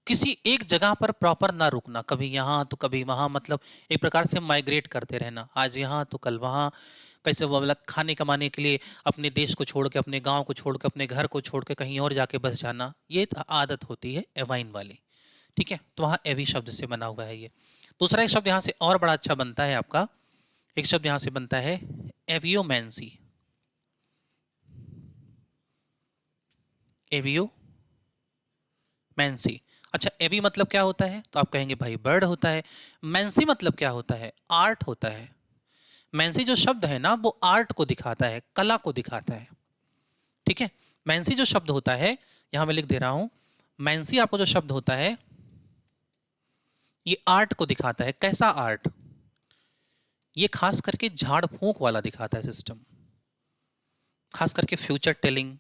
किसी एक जगह पर प्रॉपर ना रुकना, कभी यहाँ तो कभी वहाँ, मतलब एक प्रकार से माइग्रेट करते रहना, आज यहाँ तो कल वहाँ, कैसे वो मतलब खाने कमाने के लिए अपने देश को छोड़ के, अपने गांव को छोड़ के, अपने घर को छोड़ के कहीं और जाके बस जाना, ये आदत होती है एवाइन वाली, ठीक है। तो वहाँ एवी शब्द से बना हुआ है ये। दूसरा एक शब्द यहाँ से और बड़ा अच्छा बनता है आपका, एक शब्द यहाँ से बनता है एवियोमैंसी, एवियोमैंसी। अच्छा, एवी मतलब क्या होता है, तो आप कहेंगे भाई बर्ड होता है। मैंसी मतलब क्या होता है, आर्ट होता है। मैंसी जो शब्द है ना वो आर्ट को दिखाता है, कला को दिखाता है, ठीक है। मैंसी जो शब्द होता है, यहां मैं लिख दे रहा हूं, मैंसी आपको जो शब्द होता है ये आर्ट को दिखाता है। कैसा आर्ट, ये खास करके झाड़ फूंक वाला दिखाता है सिस्टम, खास करके फ्यूचर टेलिंग,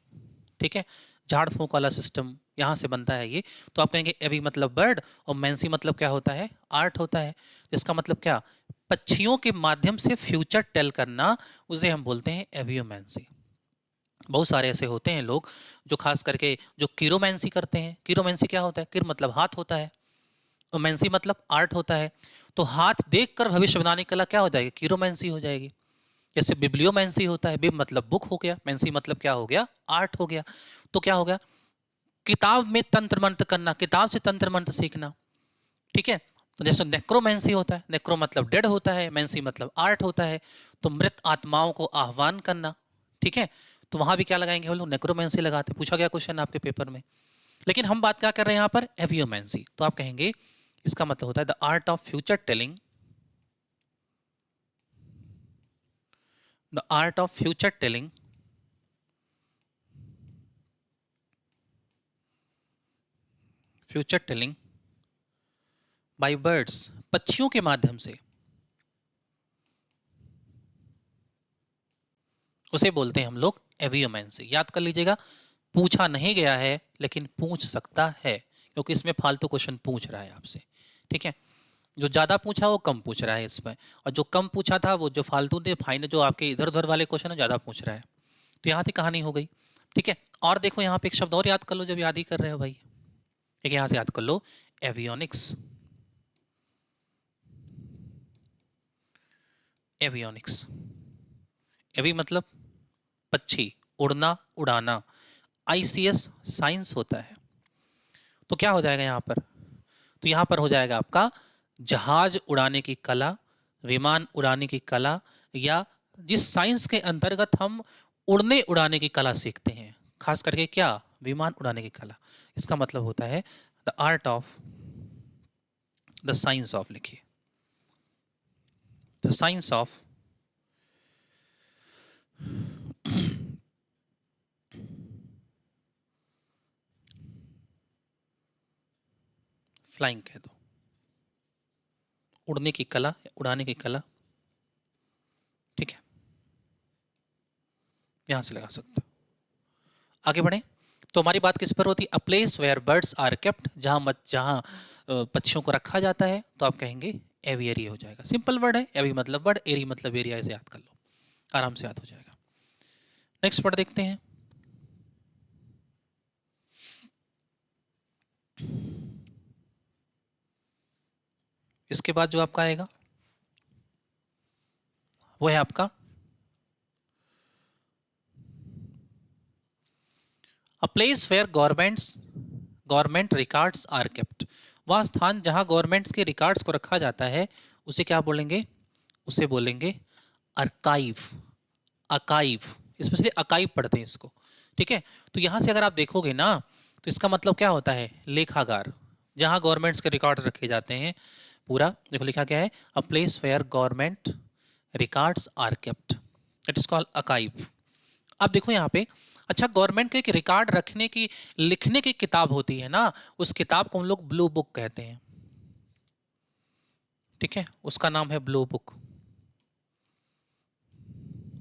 ठीक है, झाड़ फूंक वाला सिस्टम यहां से बनता है ये। तो आप कहेंगे एवी मतलब बर्ड और मैंसी मतलब क्या होता है, आर्ट होता है। इसका मतलब क्या, पक्षियों के माध्यम से फ्यूचर टेल करना, उसे हम बोलते हैं एवियोमैंसी। बहुत सारे ऐसे होते हैं लोग जो खास करके जो कीरोमैंसी करते हैं। कीरोमैंसी क्या होता है, किर मतलब हाथ होता है और मैंसी मतलब आर्ट होता है। तो हाथ देखकर भविष्य बनाने की कला क्या हो जाएगी, कीरोमैंसी हो जाएगी। जैसे बिब्लियोमैंसी होता है, बिब मतलब बुक हो गया, मैंसी मतलब क्या हो गया, आर्ट हो गया। तो क्या हो गया, किताब में तंत्र मंत्र करना, किताब से तंत्र मंत्र सीखना, ठीक है। तो जैसे नेक्रोमैंसी होता है, नेक्रो मतलब डेड होता है, मैंसी मतलब आर्ट होता है, तो मृत आत्माओं को आह्वान करना, ठीक है। तो वहां भी क्या लगाएंगे हम लोग, नेक्रोमैंसी लगाते, पूछा गया क्वेश्चन आपके पेपर में। लेकिन हम बात क्या कर रहे हैं यहाँ पर, एवियोमैंसी। तो आप कहेंगे इसका मतलब होता है the art of future telling, the art of future telling future telling bye birds, पक्षियों के माध्यम से, उसे बोलते हैं हम लोग एवियोमैंसी। याद कर लीजिएगा, पूछा नहीं गया है लेकिन पूछ सकता है, क्योंकि इसमें फालतू क्वेश्चन पूछ रहा है आपसे, ठीक है। जो ज्यादा पूछा वो कम पूछ रहा है इसमें, और जो कम पूछा था वो जो फालतू ने फाइन जो आपके इधर उधर वाले क्वेश्चन है ज्यादा पूछ रहा है। तो यहाँ से कहानी हो गई, ठीक है। और देखो यहाँ पे एक शब्द और याद कर लो, जब याद ही कर रहे हो भाई, एक यहाँ से याद कर लो, एवियोनिक्स। एवियोनिक्स, एवी मतलब पक्षी, उड़ना, उड़ाना, आईसीएस साइंस होता है। तो क्या हो जाएगा यहाँ पर, तो यहाँ पर हो जाएगा आपका जहाज उड़ाने की कला, विमान उड़ाने की कला, या जिस साइंस के अंतर्गत हम उड़ने उड़ाने की कला सीखते हैं, खास करके क्या, विमान उड़ाने की कला। इसका मतलब होता है the art of, the science of, लिखिए द साइंस ऑफ फ्लाइंग कह दो, उड़ने की कला, उड़ाने की कला, ठीक है, यहां से लगा सकते हो। आगे बढ़े तो हमारी बात किस पर होती है, a place where birds are kept, जहां पक्षियों को रखा जाता है, तो आप कहेंगे एवियरी हो जाएगा। सिंपल वर्ड है, एवी मतलब बर्ड, एरी मतलब एरिया, ऐसे याद कर लो, आराम से याद हो जाएगा। नेक्स्ट वर्ड देखते हैं, इसके बाद जो आपका आएगा वो है आपका a place where government records are kept, वह स्थान जहां गवर्नमेंट के रिकॉर्ड्स को रखा जाता है, उसे क्या बोलेंगे, उसे बोलेंगे अर्काइव, अकाइव, स्पेशली अकाइव पढ़ते हैं इसको, ठीक है। तो यहाँ से अगर आप देखोगे ना तो इसका मतलब क्या होता है, लेखागार, जहाँ गवर्नमेंट्स के रिकॉर्ड्स रखे जाते हैं। पूरा देखो लिखा क्या है, a place where government records are kept, it is called अकाइव। अब देखो यहाँ पे, अच्छा गवर्नमेंट के एक रिकॉर्ड रखने की, लिखने की किताब होती है ना, उस किताब को हम लोग ब्लू बुक कहते हैं, ठीक है, उसका नाम है ब्लू बुक,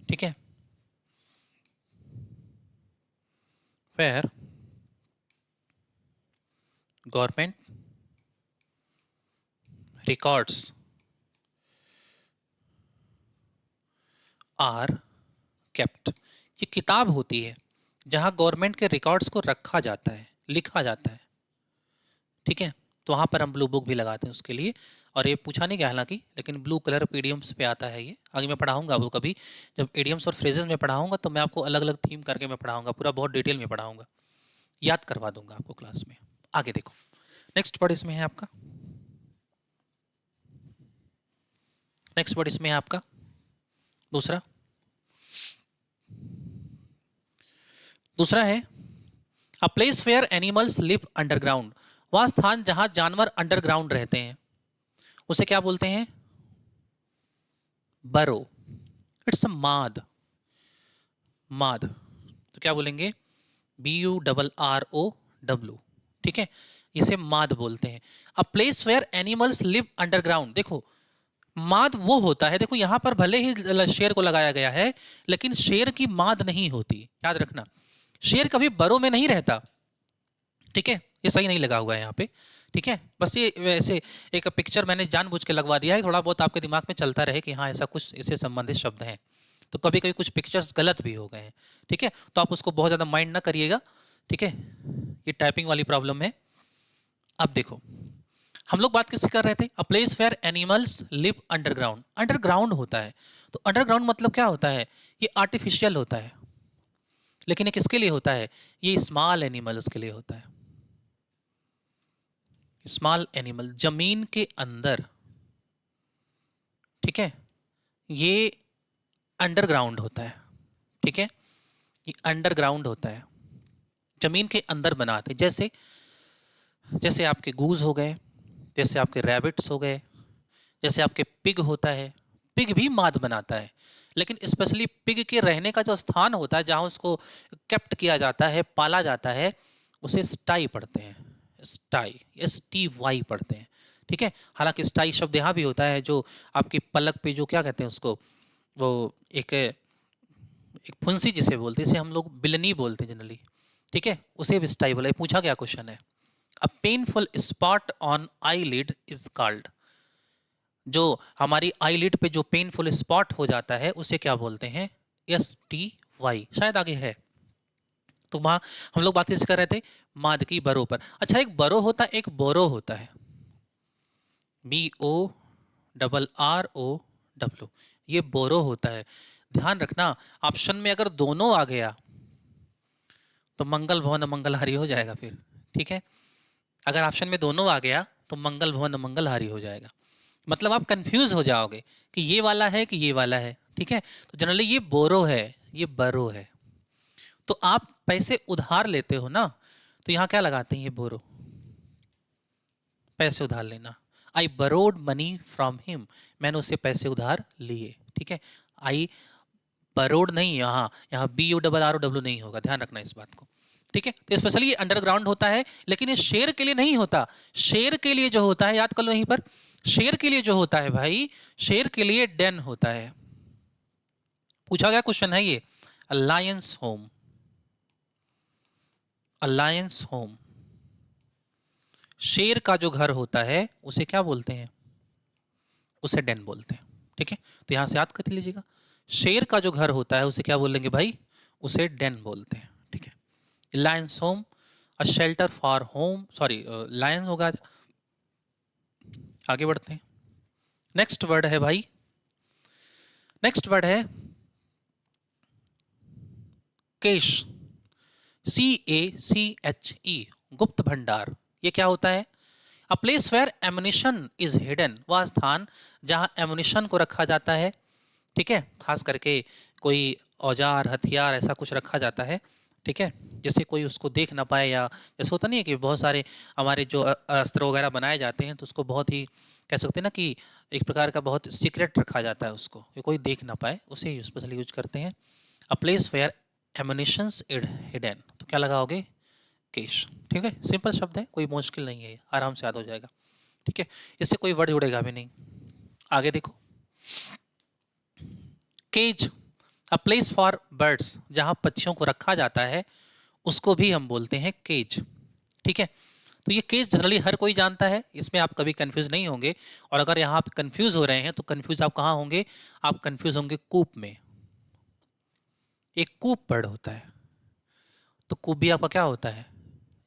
ठीक है। Where government records are kept, ये किताब होती है जहां गवर्नमेंट के रिकॉर्ड्स को रखा जाता है, लिखा जाता है, ठीक है। तो वहां पर हम ब्लू बुक भी लगाते हैं उसके लिए। और ये पूछा नहीं गया हालांकि, लेकिन ब्लू कलर पीडीएम्स पे आता है ये, आगे मैं पढ़ाऊंगा आपको कभी, जब इडियम्स और फ्रेजेस में पढ़ाऊंगा तो मैं आपको अलग अलग थीम करके मैं पढ़ाऊंगा, पूरा बहुत डिटेल में पढ़ाऊंगा, याद करवा दूंगा आपको क्लास में। आगे देखो, नेक्स्ट वर्ड इसमें है आपका, नेक्स्ट वर्ड इसमें है आपका दूसरा, दूसरा है a place where animals live underground, वह स्थान जहां जानवर अंडरग्राउंड रहते हैं, उसे क्या बोलते हैं, बरो, इट्स अ माद, माद, तो क्या बोलेंगे, BURROW, ठीक है, इसे माद बोलते हैं। A place where animals live underground, देखो माद वो होता है, देखो यहां पर भले ही शेर को लगाया गया है, लेकिन शेर की माद नहीं होती, याद रखना, शेर कभी बरो में नहीं रहता, ठीक है, ये सही नहीं लगा हुआ है यहाँ पे, ठीक है, बस ये वैसे एक पिक्चर मैंने जानबूझ के लगवा दिया है, थोड़ा बहुत आपके दिमाग में चलता रहे कि हाँ ऐसा कुछ इससे संबंधित शब्द हैं, तो कभी कभी कुछ पिक्चर्स गलत भी हो गए हैं, ठीक है, तो आप उसको बहुत ज़्यादा माइंड ना करिएगा, ठीक है, ये टाइपिंग वाली प्रॉब्लम है। अब देखो हम लोग बात किससे कर रहे थे, a place where animals live underground, underground होता है, तो अंडरग्राउंड मतलब क्या होता है, ये आर्टिफिशियल होता है, लेकिन ये किसके लिए होता है, ये स्मॉल एनिमल्स के लिए होता है, स्मॉल एनिमल जमीन के अंदर, ठीक है, ये अंडरग्राउंड होता है, ठीक है, ये अंडरग्राउंड होता है, जमीन के अंदर बनाते, जैसे जैसे आपके गूज हो गए, जैसे आपके रैबिट्स हो गए, जैसे आपके पिग होता है, पिग भी माद बनाता है, लेकिन स्पेशली पिग के रहने का जो स्थान होता है जहां उसको केप्ट किया जाता है, पाला जाता है, उसे स्टाई पढ़ते हैं, स्टाई, STY पढ़ते हैं, ठीक है। हालांकि स्टाई शब्द यहाँ भी होता है, जो आपकी पलक पे जो क्या कहते हैं उसको, वो एक एक फुंसी जिसे बोलते हैं, इसे हम लोग बिलनी बोलते हैं जनरली, ठीक है, उसे भी स्टाई बोला, पूछा गया क्वेश्चन है। A painful spot on eyelid is called, जो हमारी आईलिड पे जो पेनफुल स्पॉट हो जाता है उसे क्या बोलते हैं, STY, शायद आगे है। तो वहां हम लोग बात कर रहे थे माद की बरो पर। अच्छा एक बरो होता है, एक बोरो होता है, BORROW, ये बोरो होता है, ध्यान रखना, ऑप्शन में अगर दोनों आ गया तो मंगल भवन मंगलहारी हो जाएगा फिर, ठीक है, अगर ऑप्शन में दोनों आ गया तो मंगल भवन मंगलहारी हो जाएगा, मतलब आप कंफ्यूज हो जाओगे कि ये वाला है कि ये वाला है, ठीक है। तो जनरली ये बोरो है, ये बरो है, तो आप पैसे उधार लेते हो ना, तो यहाँ क्या लगाते हैं, ये बोरो, पैसे उधार लेना, आई बरोड मनी फ्रॉम हिम, मैंने उससे पैसे उधार लिए, ठीक है, आई बरोड नहीं, यहाँ यहाँ BURROW नहीं होगा, ध्यान रखना इस बात को, ठीक है। तो स्पेशली ये अंडरग्राउंड होता है, लेकिन ये शेर के लिए नहीं होता, शेर के लिए जो होता है, याद कर लो यहीं पर, शेर के लिए जो होता है भाई, शेर के लिए डेन होता है, पूछा गया क्वेश्चन है ये, अलायंस होम, अलायंस होम, शेर का जो घर होता है उसे क्या बोलते हैं, उसे डेन बोलते हैं, ठीक है, तो यहां से याद कर लीजिएगा, शेर का जो घर होता है उसे क्या बोलेंगे भाई, उसे डेन बोलते हैं, ठीक है। Lions home, a shelter for home, sorry lion होगा, आगे बढ़ते हैं, नेक्स्ट वर्ड है भाई, नेक्स्ट वर्ड है केश, CACHE, गुप्त भंडार, ये क्या होता है, a place where ammunition is hidden, वह स्थान जहां एमुनिशन को रखा जाता है, ठीक है, खास करके कोई औजार हथियार ऐसा कुछ रखा जाता है, ठीक है, जिससे कोई उसको देख ना पाए, या जैसे होता नहीं है कि बहुत सारे हमारे जो अस्त्र वगैरह बनाए जाते हैं तो उसको बहुत ही कह सकते हैं ना कि एक प्रकार का बहुत सीक्रेट रखा जाता है उसको, कि कोई देख ना पाए, उसे स्पेशली यूज करते हैं। अ प्लेस वेयर एमुनिशंस हिडन, तो क्या लगाओगे, केश। ठीक है, सिंपल शब्द है, कोई मुश्किल नहीं है, आराम से याद हो जाएगा। ठीक है, इससे कोई वर्ड जुड़ेगा भी नहीं। आगे देखो, cage, a place for birds, जहां पक्षियों को रखा जाता है उसको भी हम बोलते हैं केज। ठीक है, तो ये केज जनरली हर कोई जानता है, इसमें आप कभी कंफ्यूज नहीं होंगे। और अगर यहाँ आप कंफ्यूज हो रहे हैं तो कंफ्यूज आप कहाँ होंगे, आप कंफ्यूज होंगे कूप में। एक कूप बर्ड होता है, तो कूप भी आपका क्या होता है,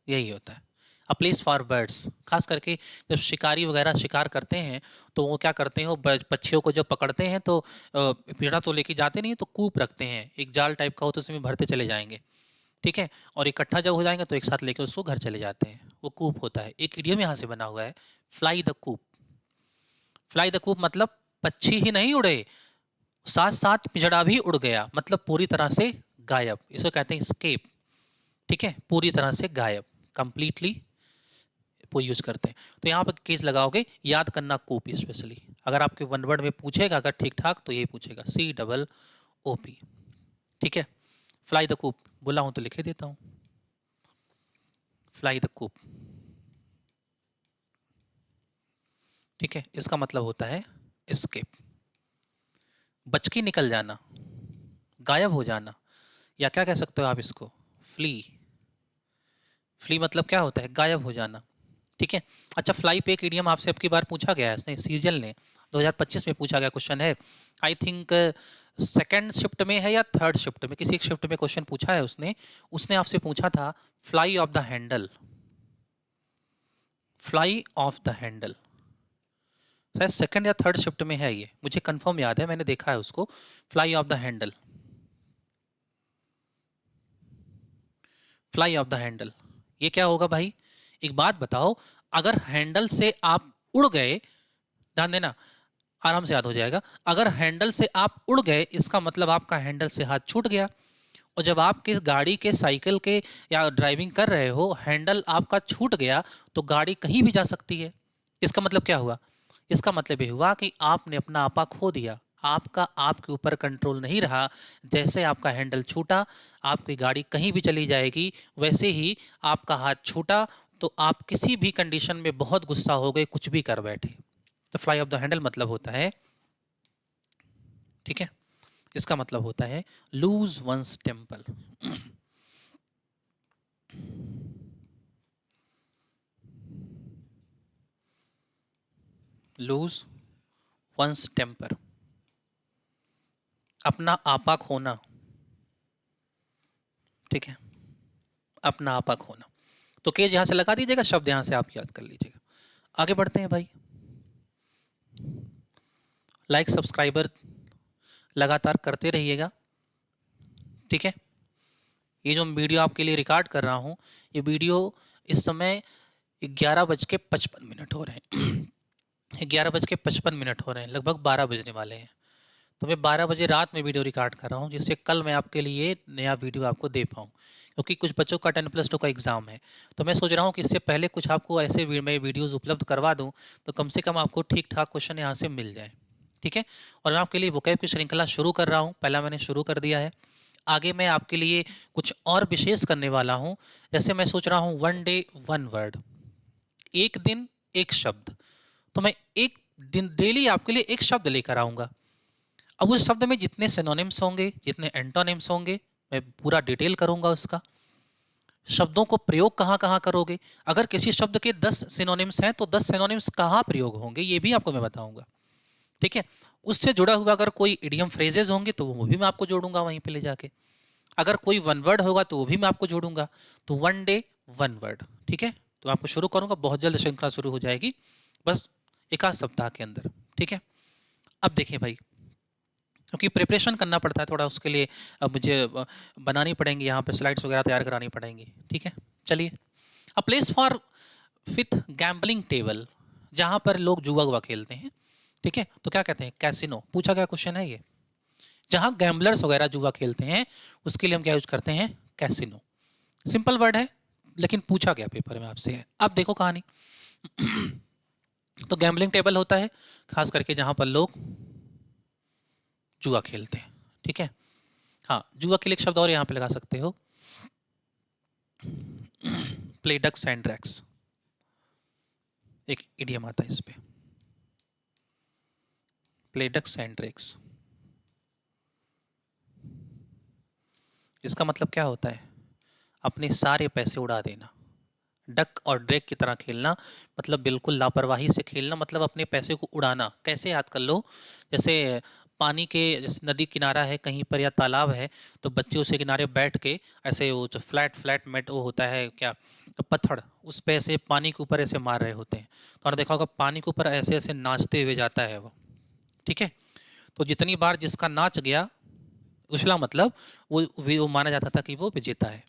यही होता है, अ प्लेस फॉर बर्ड्स। खास करके जब शिकारी वगैरह शिकार करते हैं तो वो क्या करते हैं, वो पक्षियों को जब पकड़ते हैं तो पिंजरा तो लेके जाते नहीं, तो कूप रखते हैं, एक जाल टाइप का हो, तो उसमें भरते चले जाएंगे। ठीक है, और इकट्ठा जब हो जाएंगे तो एक साथ लेकर उसको घर चले जाते हैं, वो कूप होता है। एक इडियम यहाँ से बना हुआ है, fly the coop. Fly the coop मतलब पक्षी ही नहीं उड़े, साथ साथ पिंजड़ा भी उड़ गया, मतलब पूरी तरह से गायब, इसको कहते हैं स्केप। ठीक है, पूरी तरह से गायब, कंप्लीटली वो यूज करते हैं। तो यहाँ पर केस लगाओगे, याद करना कूप स्पेशली। अगर आपके वन वर्ड में पूछेगा अगर ठीक ठाक तो यही पूछेगा, COOP। ठीक है, फ्लाई द कूप बोला हूं तो लिखे देता हूं, फ्लाई द कूप। ठीक है, इसका मतलब होता है एस्केप, बच के निकल जाना, गायब हो जाना, या क्या कह सकते हो आप इसको, फ्ली। फ्ली मतलब क्या होता है, गायब हो जाना। ठीक है, अच्छा, फ्लाई पे एक इडियम आपसे अब की बार पूछा गया है, इसने सीजल ने 2025 में पूछा गया क्वेश्चन है, आई थिंक सेकंड शिफ्ट में है या थर्ड शिफ्ट में, किसी एक शिफ्ट में क्वेश्चन पूछा है उसने। उसने आपसे पूछा था fly of the handle, fly of the handle, शायद सेकंड या थर्ड शिफ्ट में है, ये मुझे कंफर्म याद है, मैंने देखा है उसको, fly of the handle, fly of the handle. ये क्या होगा भाई, एक बात बताओ, अगर हैंडल से आप उड़ गए, ध्यान देना, आराम से याद हो जाएगा, अगर हैंडल से आप उड़ गए इसका मतलब आपका हैंडल से हाथ छूट गया। और जब आप किस गाड़ी के, साइकिल के या ड्राइविंग कर रहे हो, हैंडल आपका छूट गया तो गाड़ी कहीं भी जा सकती है। इसका मतलब क्या हुआ, इसका मतलब ये हुआ कि आपने अपना आपा खो दिया, आपका आपके ऊपर कंट्रोल नहीं रहा। जैसे आपका हैंडल छूटा, आपकी गाड़ी कहीं भी चली जाएगी, वैसे ही आपका हाथ छूटा तो आप किसी भी कंडीशन में बहुत गुस्सा हो गए, कुछ भी कर बैठे। तो फ्लाई ऑफ द हैंडल मतलब होता है, ठीक है, इसका मतलब होता है lose one's temper. Lose one's temper, अपना आपा खोना। ठीक है, अपना आपा खोना। तो केज यहां से लगा दीजिएगा, शब्द यहां से आप याद कर लीजिएगा। आगे बढ़ते हैं भाई, लाइक सब्सक्राइबर लगातार करते रहिएगा। ठीक है, ये जो वीडियो आपके लिए रिकॉर्ड कर रहा हूँ, ये वीडियो इस समय 11:55 हो रहे हैं। 11:55 हो रहे हैं, लगभग 12 बजने वाले हैं। तो मैं 12 बजे रात में वीडियो रिकॉर्ड कर रहा हूँ, जिससे कल मैं आपके लिए नया वीडियो आपको दे पाऊँ, क्योंकि कुछ बच्चों का 10+2 का एग्ज़ाम है। तो मैं सोच रहा हूँ कि इससे पहले कुछ आपको ऐसे मैं वीडियोज़ उपलब्ध करवा दूँ, तो कम से कम आपको ठीक ठाक क्वेश्चन यहाँ से मिल जाए। ठीक है, और मैं आपके लिए वोकैब की श्रृंखला शुरू कर रहा हूँ, पहला मैंने शुरू कर दिया है। आगे मैं आपके लिए कुछ और विशेष करने वाला हूँ। जैसे मैं सोच रहा हूँ 1 डे 1 वर्ड, एक दिन एक शब्द। तो मैं एक दिन डेली आपके लिए एक शब्द लेकर आऊँगा। अब उस शब्द में जितने सिनोनिम्स होंगे, जितने एंटोनिम्स होंगे, मैं पूरा डिटेल करूँगा उसका। शब्दों को प्रयोग कहाँ कहाँ करोगे, अगर किसी शब्द के 10 सिनोनिम्स हैं तो 10 सिनोनिम्स कहाँ प्रयोग होंगे, ये भी आपको मैं बताऊँगा। ठीक है, उससे जुड़ा हुआ अगर कोई इडियम फ्रेजेस होंगे तो वो भी मैं आपको जोड़ूंगा वहीं पे ले जाके। अगर कोई वन वर्ड होगा तो वो भी मैं आपको जोड़ूंगा। तो 1 डे 1 वर्ड। ठीक है, तो आपको शुरू करूंगा, बहुत जल्द श्रृंखला शुरू हो जाएगी, बस एक आध सप्ताह के अंदर। ठीक है, अब देखिए भाई, क्योंकि प्रिपरेशन करना पड़ता है थोड़ा, उसके लिए अब मुझे बनानी पड़ेंगी, यहाँ पे स्लाइड्स वगैरह तैयार करानी पड़ेंगी। ठीक है, चलिए, अ place for fifth gambling table, जहाँ पर लोग जुआ वुआ खेलते हैं। ठीक है, तो क्या कहते हैं, कैसीनो। पूछा गया क्वेश्चन है ये। जहां गैम्बलर्स वगैरह जुआ खेलते हैं उसके लिए हम क्या यूज करते हैं, कैसीनो। सिंपल वर्ड है लेकिन पूछा गया पेपर में आपसे है। अब देखो कहानी। तो गैम्बलिंग टेबल होता है खास करके जहां पर लोग जुआ खेलते हैं, ठीक है। हाँ, जुआ के लिए एक शब्द और यहाँ पे लगा सकते हो, प्ले डक्स एंड ड्रैग्स, एक इडियम आता है इस पे, प्ले डक्स एंड ड्रैग्स। इसका मतलब क्या होता है, अपने सारे पैसे उड़ा देना। डक और ड्रैग की तरह खेलना मतलब बिल्कुल लापरवाही से खेलना, मतलब अपने पैसे को उड़ाना। कैसे, याद कर लो, जैसे पानी के, जैसे नदी किनारा है कहीं पर या तालाब है, तो बच्चे उसके किनारे बैठ के ऐसे, वो जो फ्लैट फ्लैट मेट वो होता है क्या, तो पत्थर, उस पे ऐसे पानी के ऊपर ऐसे मार रहे होते हैं, तो आपने देखा होगा पानी के ऊपर ऐसे ऐसे नाचते हुए जाता है वो, ठीक है। तो जितनी बार जिसका नाच गया उछला, मतलब वो माना जाता था कि वो विजेता है।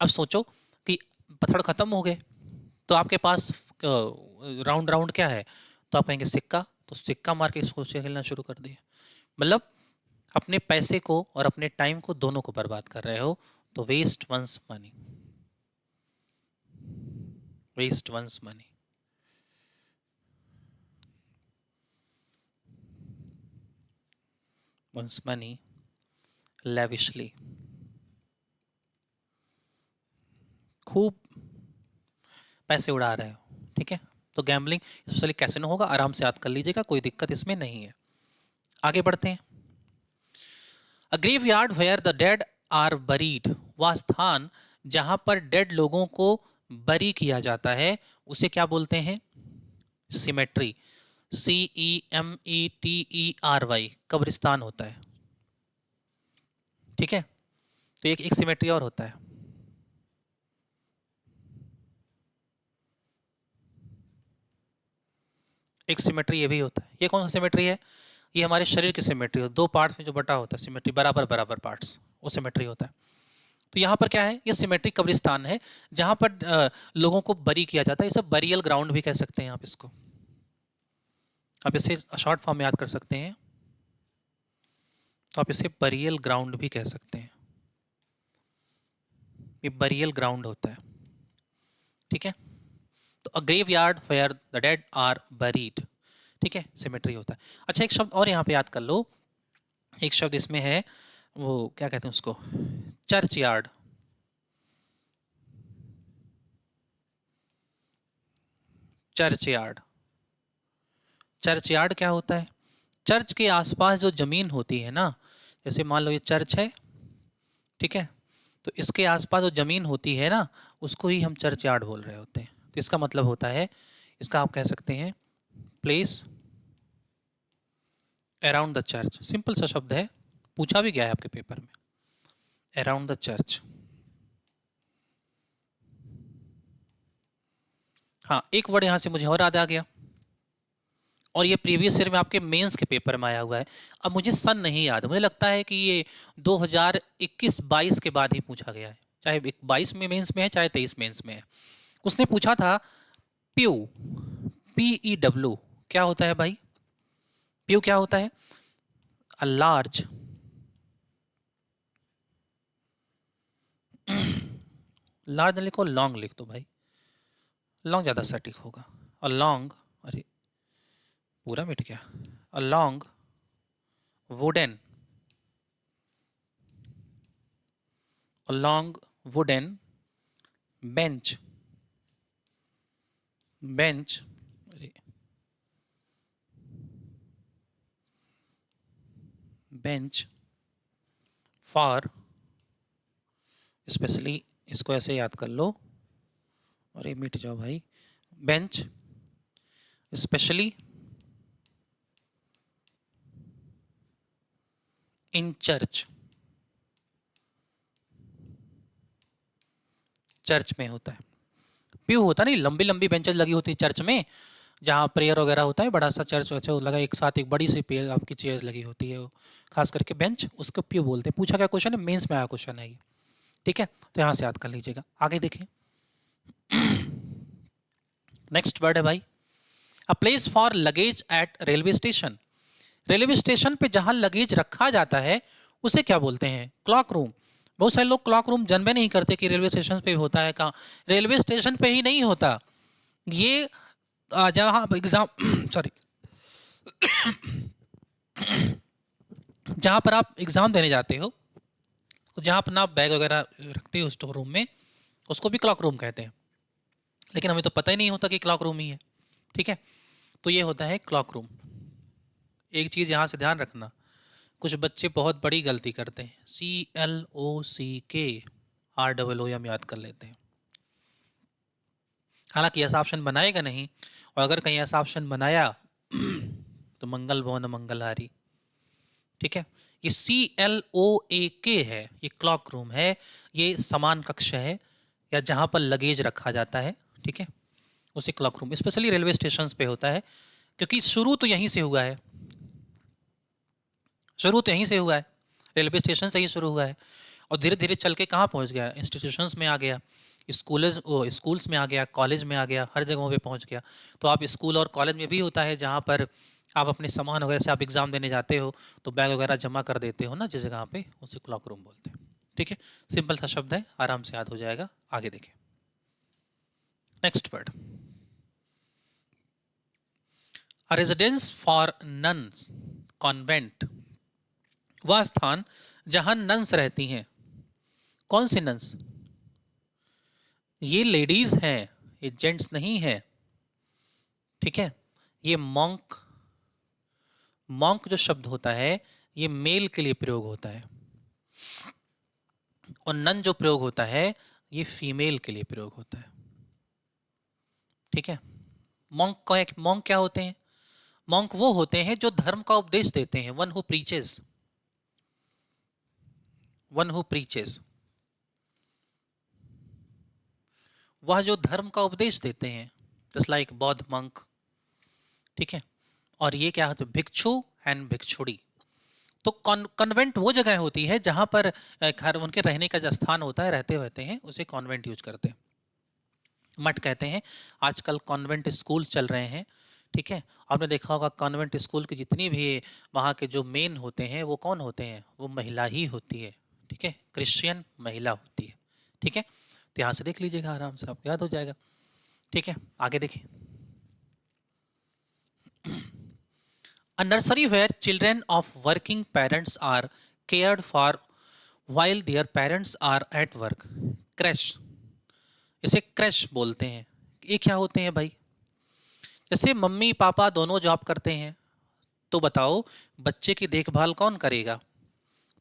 अब सोचो कि पत्थर खत्म हो गए, तो आपके पास राउंड राउंड क्या है, तो आप कहेंगे सिक्का, तो सिक्का मार के इसको से खेलना शुरू कर दिया। मतलब अपने पैसे को और अपने टाइम को दोनों को बर्बाद कर रहे हो, तो waste one's money, waste one's money. One's money lavishly, खूब पैसे उड़ा रहे हो, ठीक है। तो गैम्बलिंग स्पेशली कैसीनो होगा, आराम से याद कर लीजिएगा, कोई दिक्कत इसमें नहीं है। आगे बढ़ते हैं। A graveyard where the dead are buried, वह स्थान जहां पर डेड लोगों को बरी किया जाता है उसे क्या बोलते हैं, सिमेट्री, CEMETERY, कब्रिस्तान होता है, ठीक है। तो एक सिमेट्री और होता है, एक सिमेट्री ये भी होता है। ये कौन सा सिमेट्री है, ये हमारे शरीर की सिमेट्री हो, दो पार्ट्स में जो बटा होता है सिमेट्री, बराबर बराबर पार्ट्स, वो सिमेट्री होता है। तो यहाँ पर क्या है, ये सिमेट्री कब्रिस्तान है जहां पर लोगों को बरी किया जाता है। इसे बरियल ग्राउंड भी कह सकते हैं आप इसको, आप इसे शॉर्ट फॉर्म में याद कर सकते हैं, तो आप इसे बरियल ग्राउंड भी कह सकते हैं। ये बरियल ग्राउंड होता है, ठीक है। तो a graveyard where the dead are buried, ठीक है, सिमेट्री होता है। अच्छा, एक शब्द और यहाँ पे याद कर लो, एक शब्द इसमें है, वो क्या कहते हैं उसको, church yard. Church yard, church yard क्या होता है, चर्च के आसपास जो जमीन होती है ना, जैसे मान लो ये चर्च है, ठीक है, तो इसके आसपास जो जमीन होती है ना, उसको ही हम चर्च यार्ड बोल रहे होते हैं। तो इसका मतलब होता है, इसका आप कह सकते हैं place around the church. Simple सा शब्द है, पूछा भी गया है आपके पेपर में, अराउंड द चर्च। हाँ, एक वर्ड यहाँ से मुझे और याद आ गया, और ये प्रीवियस ईयर में आपके मेंस के पेपर में आया हुआ है। अब मुझे सन नहीं याद, मुझे लगता है कि ये 2021-22 के बाद ही पूछा गया है, चाहे 22 में मेंस में है चाहे 23 मेंस में है। उसने पूछा था प्यू, PEW क्या होता है भाई, प्यू क्या होता है, अ लार्ज लार्ज लिखो, लॉन्ग लिख दो भाई, लॉन्ग ज़्यादा सटीक होगा। अ लॉन्ग, अरे पूरा मिट गया, a long wooden, a long wooden bench, bench, अरे बेंच फॉर, स्पेशली इसको ऐसे याद कर लो, अरे मिट जाओ भाई, bench specially in church, church में होता है। प्यू होता नहीं, लंबी लंबी बेंचेस लगी होती है चर्च में, जहाँ प्रेयर वगैरह होता है, बड़ा सा चर्च अच्छा लगा एक साथ, एक बड़ी सी आपकी चेयर लगी होती है, वो खास करके बेंच, उसको प्यू बोलते हैं। पूछा क्या क्वेश्चन है, मेंस में आया क्वेश्चन है ये, ठीक है, तो यहाँ से याद कर लीजिएगा। आगे देखें, नेक्स्ट वर्ड है भाई, अ place for luggage eight railway station, railway station पे जहां लगेज रखा जाता है उसे क्या बोलते हैं? Clock room. बहुत सारे लोग क्लॉक रूम जानबे नहीं करते कि रेलवे स्टेशन पे होता है कहाँ। रेलवे स्टेशन पे ही नहीं होता ये, जहाँ एग्जाम सॉरी जहाँ पर आप एग्जाम देने जाते हो, तो जहाँ अपना बैग वगैरह रखते हो स्टोर रूम में, उसको भी क्लॉक रूम कहते हैं, लेकिन हमें तो पता ही नहीं होता कि क्लॉक रूम ही है। ठीक है, तो ये होता है क्लॉक रूम। एक चीज़ यहाँ से ध्यान रखना, कुछ बच्चे बहुत बड़ी गलती करते हैं, CLOCK ROO हम याद कर लेते हैं, हालांकि ऐसा ऑप्शन बनाएगा नहीं, और अगर कहीं ऐसा ऑप्शन बनाया तो मंगल भवन मंगलहारी। ठीक है, ये CLOAK है, ये क्लॉक रूम है, ये समान कक्ष है या जहाँ पर लगेज रखा जाता है। ठीक है, उसे clock room specially railway station पे होता है, क्योंकि शुरू तो यहीं से हुआ है, शुरू तो यहीं से हुआ है, रेलवे स्टेशन से ही शुरू हुआ है, और धीरे धीरे चल के कहाँ पहुँच गया? इंस्टीट्यूशंस में आ गया, स्कूल्स में आ गया, कॉलेज में आ गया, हर जगहों पे पहुँच गया। तो आप स्कूल और कॉलेज में भी होता है, जहाँ पर आप अपने सामान वगैरह से आप एग्ज़ाम देने जाते हो, तो बैग वगैरह जमा कर देते हो ना जिस जगह पे, उसे क्लॉक रूम बोलते हैं। ठीक है, सिंपल सा शब्द है, आराम से याद हो जाएगा। आगे देखें, next word, residence for nuns, convent, वह स्थान जहां नन्स रहती हैं। कौन सी नन्स? ये लेडीज हैं, ये जेंट्स नहीं है। ठीक है, ये मॉन्क, मॉन्क जो शब्द होता है ये मेल के लिए प्रयोग होता है, और नन जो प्रयोग होता है ये फीमेल के लिए प्रयोग होता है। ठीक है, मॉन्क क्या होते हैं? मॉन्क वो होते हैं जो धर्म का उपदेश देते हैं, one who preaches, one who preaches, वह जो धर्म का उपदेश देते हैं, जस्ट लाइक बौद्ध मंक। ठीक है, और ये क्या होता है? भिक्षु एंड भिक्षुड़ी। तो कॉन्वेंट वो जगह होती है जहां पर घर, उनके रहने का जो स्थान होता है, रहते हैं, उसे कॉन्वेंट यूज करते हैं। मठ कहते हैं। आजकल कॉन्वेंट स्कूल चल रहे हैं। ठीक है, आपने देखा होगा कॉन्वेंट स्कूल की जितनी भी वहाँ के जो मेन होते हैं वो कौन होते हैं? वो महिला ही होती है। ठीक है, क्रिश्चियन महिला होती है। ठीक है, तो यहाँ से देख लीजिएगा, आराम से आपको याद हो जाएगा। ठीक है, आगे देखिए, A nursery where children of working parents are cared for while their parents are at work. Crash, इसे क्रैश बोलते हैं। ये क्या होते हैं भाई? जैसे मम्मी पापा दोनों जॉब करते हैं, तो बताओ बच्चे की देखभाल कौन करेगा?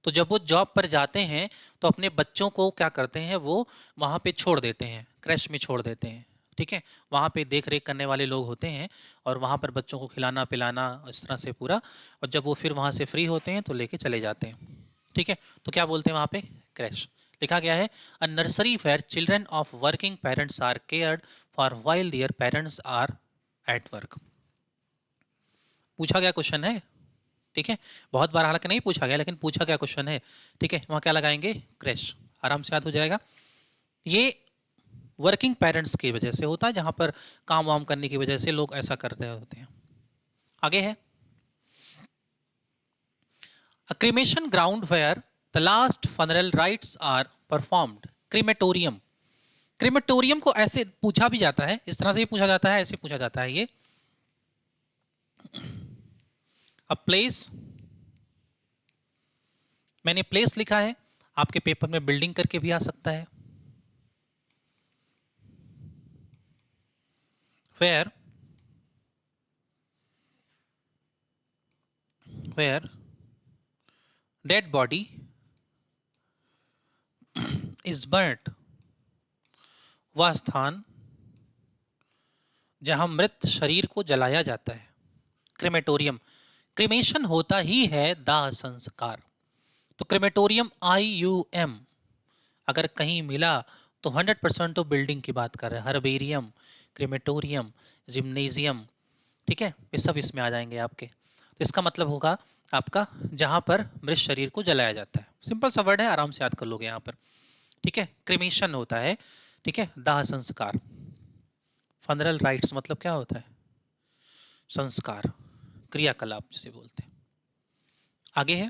तो जब वो जॉब पर जाते हैं तो अपने बच्चों को क्या करते हैं? वो वहाँ पे छोड़ देते हैं, क्रैश में छोड़ देते हैं। ठीक है, वहाँ पे देख रेख करने वाले लोग होते हैं, और वहाँ पर बच्चों को खिलाना पिलाना इस तरह से पूरा, और जब वो फिर वहाँ से फ्री होते हैं तो लेके चले जाते हैं। ठीक है, तो क्या बोलते हैं वहाँ पे? क्रैश। लिखा गया है, a nursery where children of working parents are cared for while their parents are at work. पूछा गया क्वेश्चन है। ठीक है, बहुत बार हालांकि नहीं पूछा गया, लेकिन पूछा गया क्वेश्चन है। ठीक है, वहाँ क्या लगाएंगे? क्रैश, आराम से याद हो जाएगा। ये वर्किंग पेरेंट्स की वजह से होता है, जहाँ पर काम वाम करने की वजह से लोग ऐसा करते होते हैं। आगे है, A cremation ground where the last funeral rites are performed. Crematorium, crematorium को ऐसे पूछा भी जाता है, इस तरह से भी पूछा जाता है, ऐसे पूछा जाता है। ये अ प्लेस, मैंने प्लेस लिखा है, आपके पेपर में बिल्डिंग करके भी आ सकता है। Where, where dead body is burnt, वह स्थान जहां मृत शरीर को जलाया जाता है। क्रेमेटोरियम, क्रिमेशन होता ही है दाह संस्कार, तो क्रेमेटोरियम IUM अगर कहीं मिला तो 100% तो बिल्डिंग की बात कर रहे हैं। हर्बेरियम, क्रेमेटोरियम, जिम्नेजियम, ठीक है, ये सब इसमें आ जाएंगे आपके। तो इसका मतलब होगा आपका जहां पर मृत शरीर को जलाया जाता है। सिंपल सा वर्ड है, आराम से याद कर लोगे यहाँ पर। ठीक है, क्रिमेशन होता है, ठीक है, दाह संस्कार। फनरल राइट्स मतलब क्या होता है? संस्कार, क्रियाकलाप जिसे बोलते हैं। आगे है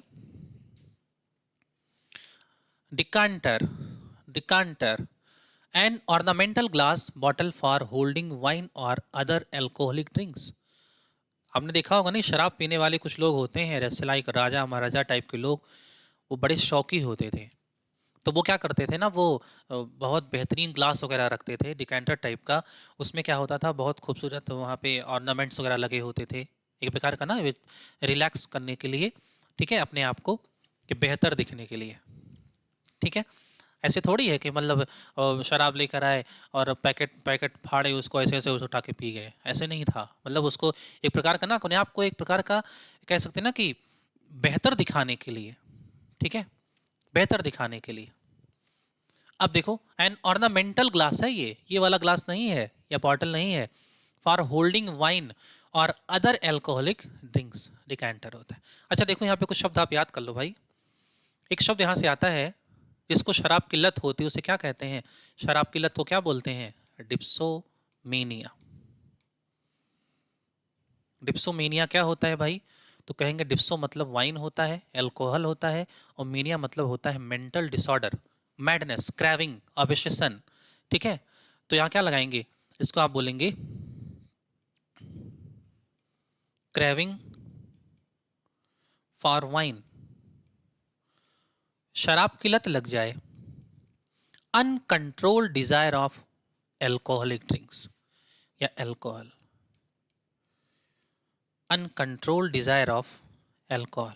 decanter, decanter an ornamental glass bottle for holding wine और अदर एल्कोहलिक ड्रिंक्स। आपने देखा होगा नहीं, शराब पीने वाले कुछ लोग होते हैं जैसे लाइक राजा महाराजा टाइप के लोग, वो बड़े शौकी होते थे। तो वो क्या करते थे ना, वो बहुत बेहतरीन ग्लास वगैरह रखते थे डिकेंटर टाइप का। उसमें क्या होता था, बहुत खूबसूरत वहाँ पे ऑर्नामेंट्स वगैरह लगे होते थे, एक प्रकार का ना रिलैक्स करने के लिए, ठीक है, अपने आप को कि बेहतर दिखने के लिए, ठीक है। ऐसे थोड़ी है कि मतलब शराब लेकर आए और पैकेट पैकेट फाड़े उसको, ऐसे ऐसे उठा के पी गए, ऐसे नहीं था। मतलब उसको एक प्रकार का ना, अपने आप को एक प्रकार का कह सकते हैं ना कि बेहतर दिखाने के लिए, ठीक है, बेहतर दिखाने के लिए। अब देखो एन ऑर्नामेंटल ग्लास है ये वाला ग्लास नहीं है या बॉटल नहीं है, फॉर होल्डिंग वाइन और अदर एल्कोहलिक ड्रिंक्स डिकैंटर होता है। अच्छा देखो यहाँ पे कुछ शब्द आप याद कर लो भाई। एक शब्द यहाँ से आता है, जिसको शराब की लत होती है उसे क्या कहते हैं, शराब की लत को क्या बोलते हैं, डिप्सोमेनिया। डिप्सोमेनिया क्या होता है भाई, तो कहेंगे डिप्सो मतलब वाइन होता है, एल्कोहल होता है, और मेनिया मतलब होता है mental disorder, madness, craving, obsession, ठीक है। तो यहाँ क्या लगाएंगे, इसको आप बोलेंगे क्रेविंग फॉर वाइन, शराब की लत लग जाए, uncontrolled desire of alcoholic drinks या alcohol, uncontrolled desire of alcohol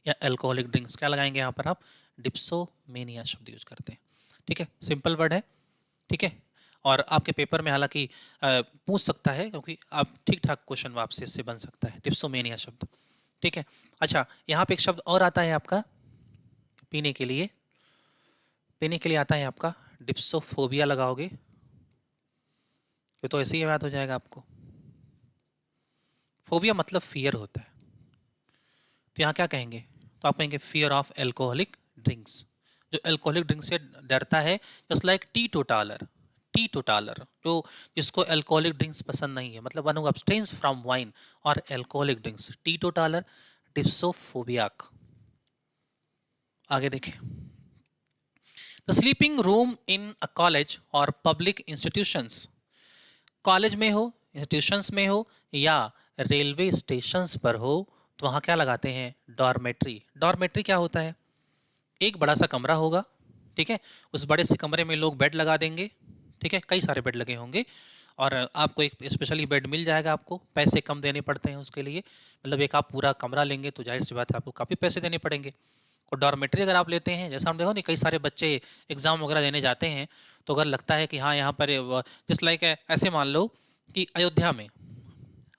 या एल्कोहलिक ड्रिंक्स, क्या लगाएंगे यहाँ पर आप, डिप्सोमेनिया शब्द यूज करते हैं, ठीक है, सिंपल वर्ड है, ठीक है। और आपके पेपर में हालांकि पूछ सकता है, क्योंकि आप ठीक ठाक क्वेश्चन आपसे इससे बन सकता है, डिप्सोमेनिया शब्द, ठीक है। अच्छा यहाँ पे एक शब्द और आता है आपका पीने के लिए, पीने के लिए आता है आपका डिप्सोफोबिया, लगाओगे ये तो ऐसे ही याद हो जाएगा आपको। फोबिया मतलब फियर होता है, तो यहाँ क्या कहेंगे, तो आप कहेंगे फियर ऑफ एल्कोहलिक ड्रिंक्स, जो एल्कोहलिक ड्रिंक से डरता है, जस्ट लाइक टी टोटालर, टी टोटालर जो जिसको एल्कोहलिक ड्रिंक्स पसंद नहीं है, मतलब वन हु अब्सटेन्स फ्रॉम वाइन और एल्कोहलिक ड्रिंक्स, टी टोटालर, डिप्सोफोबियाक। आगे देखें, the sleeping room in a college और पब्लिक इंस्टीट्यूशंस, कॉलेज में हो, इंस्टीट्यूशंस में हो, या रेलवे स्टेशंस पर हो, तो वहाँ क्या लगाते हैं, डॉर्मेट्री। डॉर्मेट्री क्या होता है, एक बड़ा सा कमरा होगा, ठीक है, उस बड़े से कमरे में लोग बेड लगा देंगे, ठीक है, कई सारे बेड लगे होंगे, और आपको एक स्पेशली बेड मिल जाएगा, आपको पैसे कम देने पड़ते हैं उसके लिए, मतलब एक आप पूरा कमरा लेंगे तो जाहिर सी बात है आपको काफ़ी पैसे देने पड़ेंगे। और डॉर्मेट्री अगर आप लेते हैं, जैसा हम देखो नहीं कई सारे बच्चे एग्ज़ाम वगैरह देने जाते हैं, तो अगर लगता है कि हाँ यहाँ पर जिस लाइक ऐसे मान लो कि अयोध्या में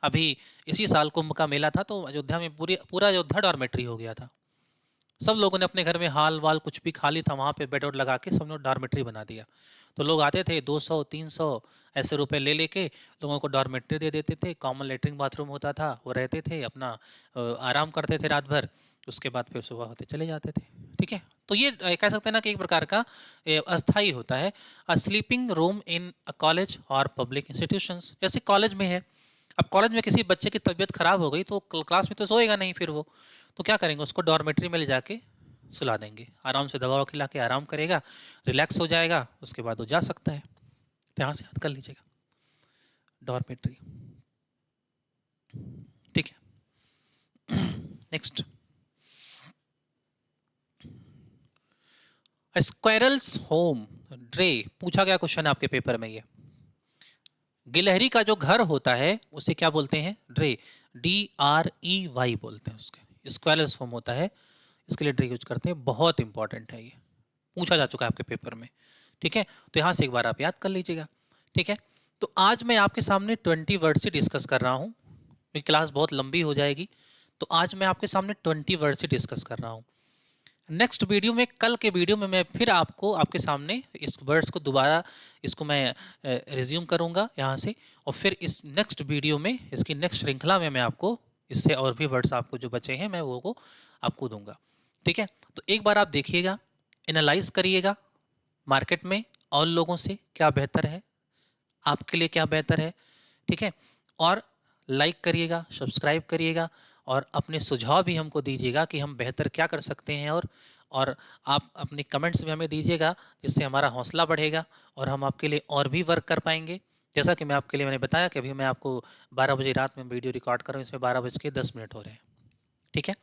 अभी इसी साल कुंभ का मेला था, तो अयोध्या में पूरा अयोध्या डॉर्मेट्री हो गया था। सब लोगों ने अपने घर में हाल वाल कुछ भी खाली था वहाँ पे बेड वोड लगा के सबने डॉर्मेट्री बना दिया। तो लोग आते थे 200-300 ऐसे रुपए ले लेके लोगों को डॉर्मेट्री दे देते थे, कॉमन लेटरिन बाथरूम होता था, वो रहते थे अपना आराम करते थे रात भर, उसके बाद फिर सुबह होते चले जाते थे, ठीक है। तो ये कह सकते हैं ना कि एक प्रकार का अस्थाई होता है, स्लीपिंग रूम इन कॉलेज और पब्लिक इंस्टीट्यूशंस। जैसे कॉलेज में है, अब कॉलेज में किसी बच्चे की तबीयत खराब हो गई तो क्लास में तो सोएगा नहीं, फिर वो तो क्या करेंगे, उसको डॉर्मेट्री में ले जाके सुला देंगे, आराम से दवा खिला के आराम करेगा, रिलैक्स हो जाएगा, उसके बाद वो जा सकता है। तो यहाँ से याद कर लीजिएगा डॉर्मेट्री, ठीक है। नेक्स्ट, स्क्वायरल्स होम ड्रे, पूछा गया क्वेश्चन है आपके पेपर में ये। गिलहरी का जो घर होता है उसे क्या बोलते हैं, ड्रे, DREY बोलते हैं उसके, स्क्वायरल्स होम होता है, इसके लिए ड्रे यूज करते हैं, बहुत इंपॉर्टेंट है ये, पूछा जा चुका है आपके पेपर में, ठीक है। तो यहाँ से एक बार आप याद कर लीजिएगा, ठीक है। तो आज मैं आपके सामने 20 वर्ड से डिस्कस कर रहा हूँ, मेरी क्लास बहुत लंबी हो जाएगी, तो आज मैं आपके सामने 20 वर्ड से डिस्कस कर रहा हूँ। नेक्स्ट वीडियो में, कल के वीडियो में मैं फिर आपको आपके सामने इस वर्ड्स को दोबारा इसको मैं रिज्यूम करूँगा यहाँ से, और फिर इस नेक्स्ट वीडियो में, इसकी नेक्स्ट श्रृंखला में मैं आपको इससे और भी वर्ड्स आपको जो बचे हैं मैं वो को आपको दूंगा, ठीक है। तो एक बार आप देखिएगा, एनालाइज करिएगा, मार्केट में और लोगों से क्या बेहतर है, आपके लिए क्या बेहतर है, ठीक है। और लाइक करिएगा, सब्सक्राइब करिएगा, और अपने सुझाव भी हमको दीजिएगा कि हम बेहतर क्या कर सकते हैं, और आप अपने कमेंट्स भी हमें दीजिएगा, जिससे हमारा हौसला बढ़ेगा और हम आपके लिए और भी वर्क कर पाएंगे। जैसा कि मैंने बताया कि अभी मैं आपको 12 बजे रात में वीडियो रिकॉर्ड कर रहा हूँ, इसमें 12:10 हो रहे हैं। ठीक है,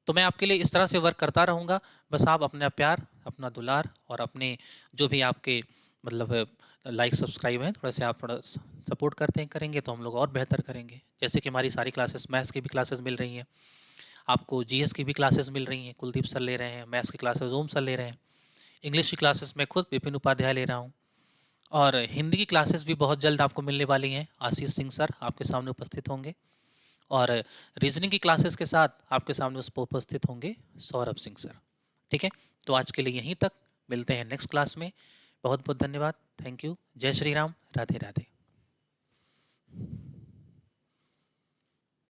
तो मैं आपके लिए इस तरह से वर्क करता रहूँगा। बस आप अपना प्यार, अपना दुलार और अपने जो भी आपके मतलब लाइक सब्सक्राइब हैं, थोड़ा से आप थोड़ा सपोर्ट करते हैं, करेंगे तो हम लोग और बेहतर करेंगे। जैसे कि हमारी सारी क्लासेस, मैथ्स की भी क्लासेस मिल रही हैं आपको, जीएस की भी क्लासेस मिल रही हैं, कुलदीप सर ले रहे हैं, मैथ्स की क्लासेस ओम सर ले रहे हैं, इंग्लिश की क्लासेस मैं खुद विपिन उपाध्याय ले रहा हूँ, और हिंदी की क्लासेस भी बहुत जल्द आपको मिलने वाली हैं। आशीष सिंह सर आपके सामने उपस्थित होंगे, और रीजनिंग की क्लासेस के साथ आपके सामने उस पर उपस्थित होंगे सौरभ सिंह सर। ठीक है, तो आज के लिए यहीं तक, मिलते हैं नेक्स्ट क्लास में। बहुत बहुत धन्यवाद, थैंक यू, जय श्री राम, राधे राधे।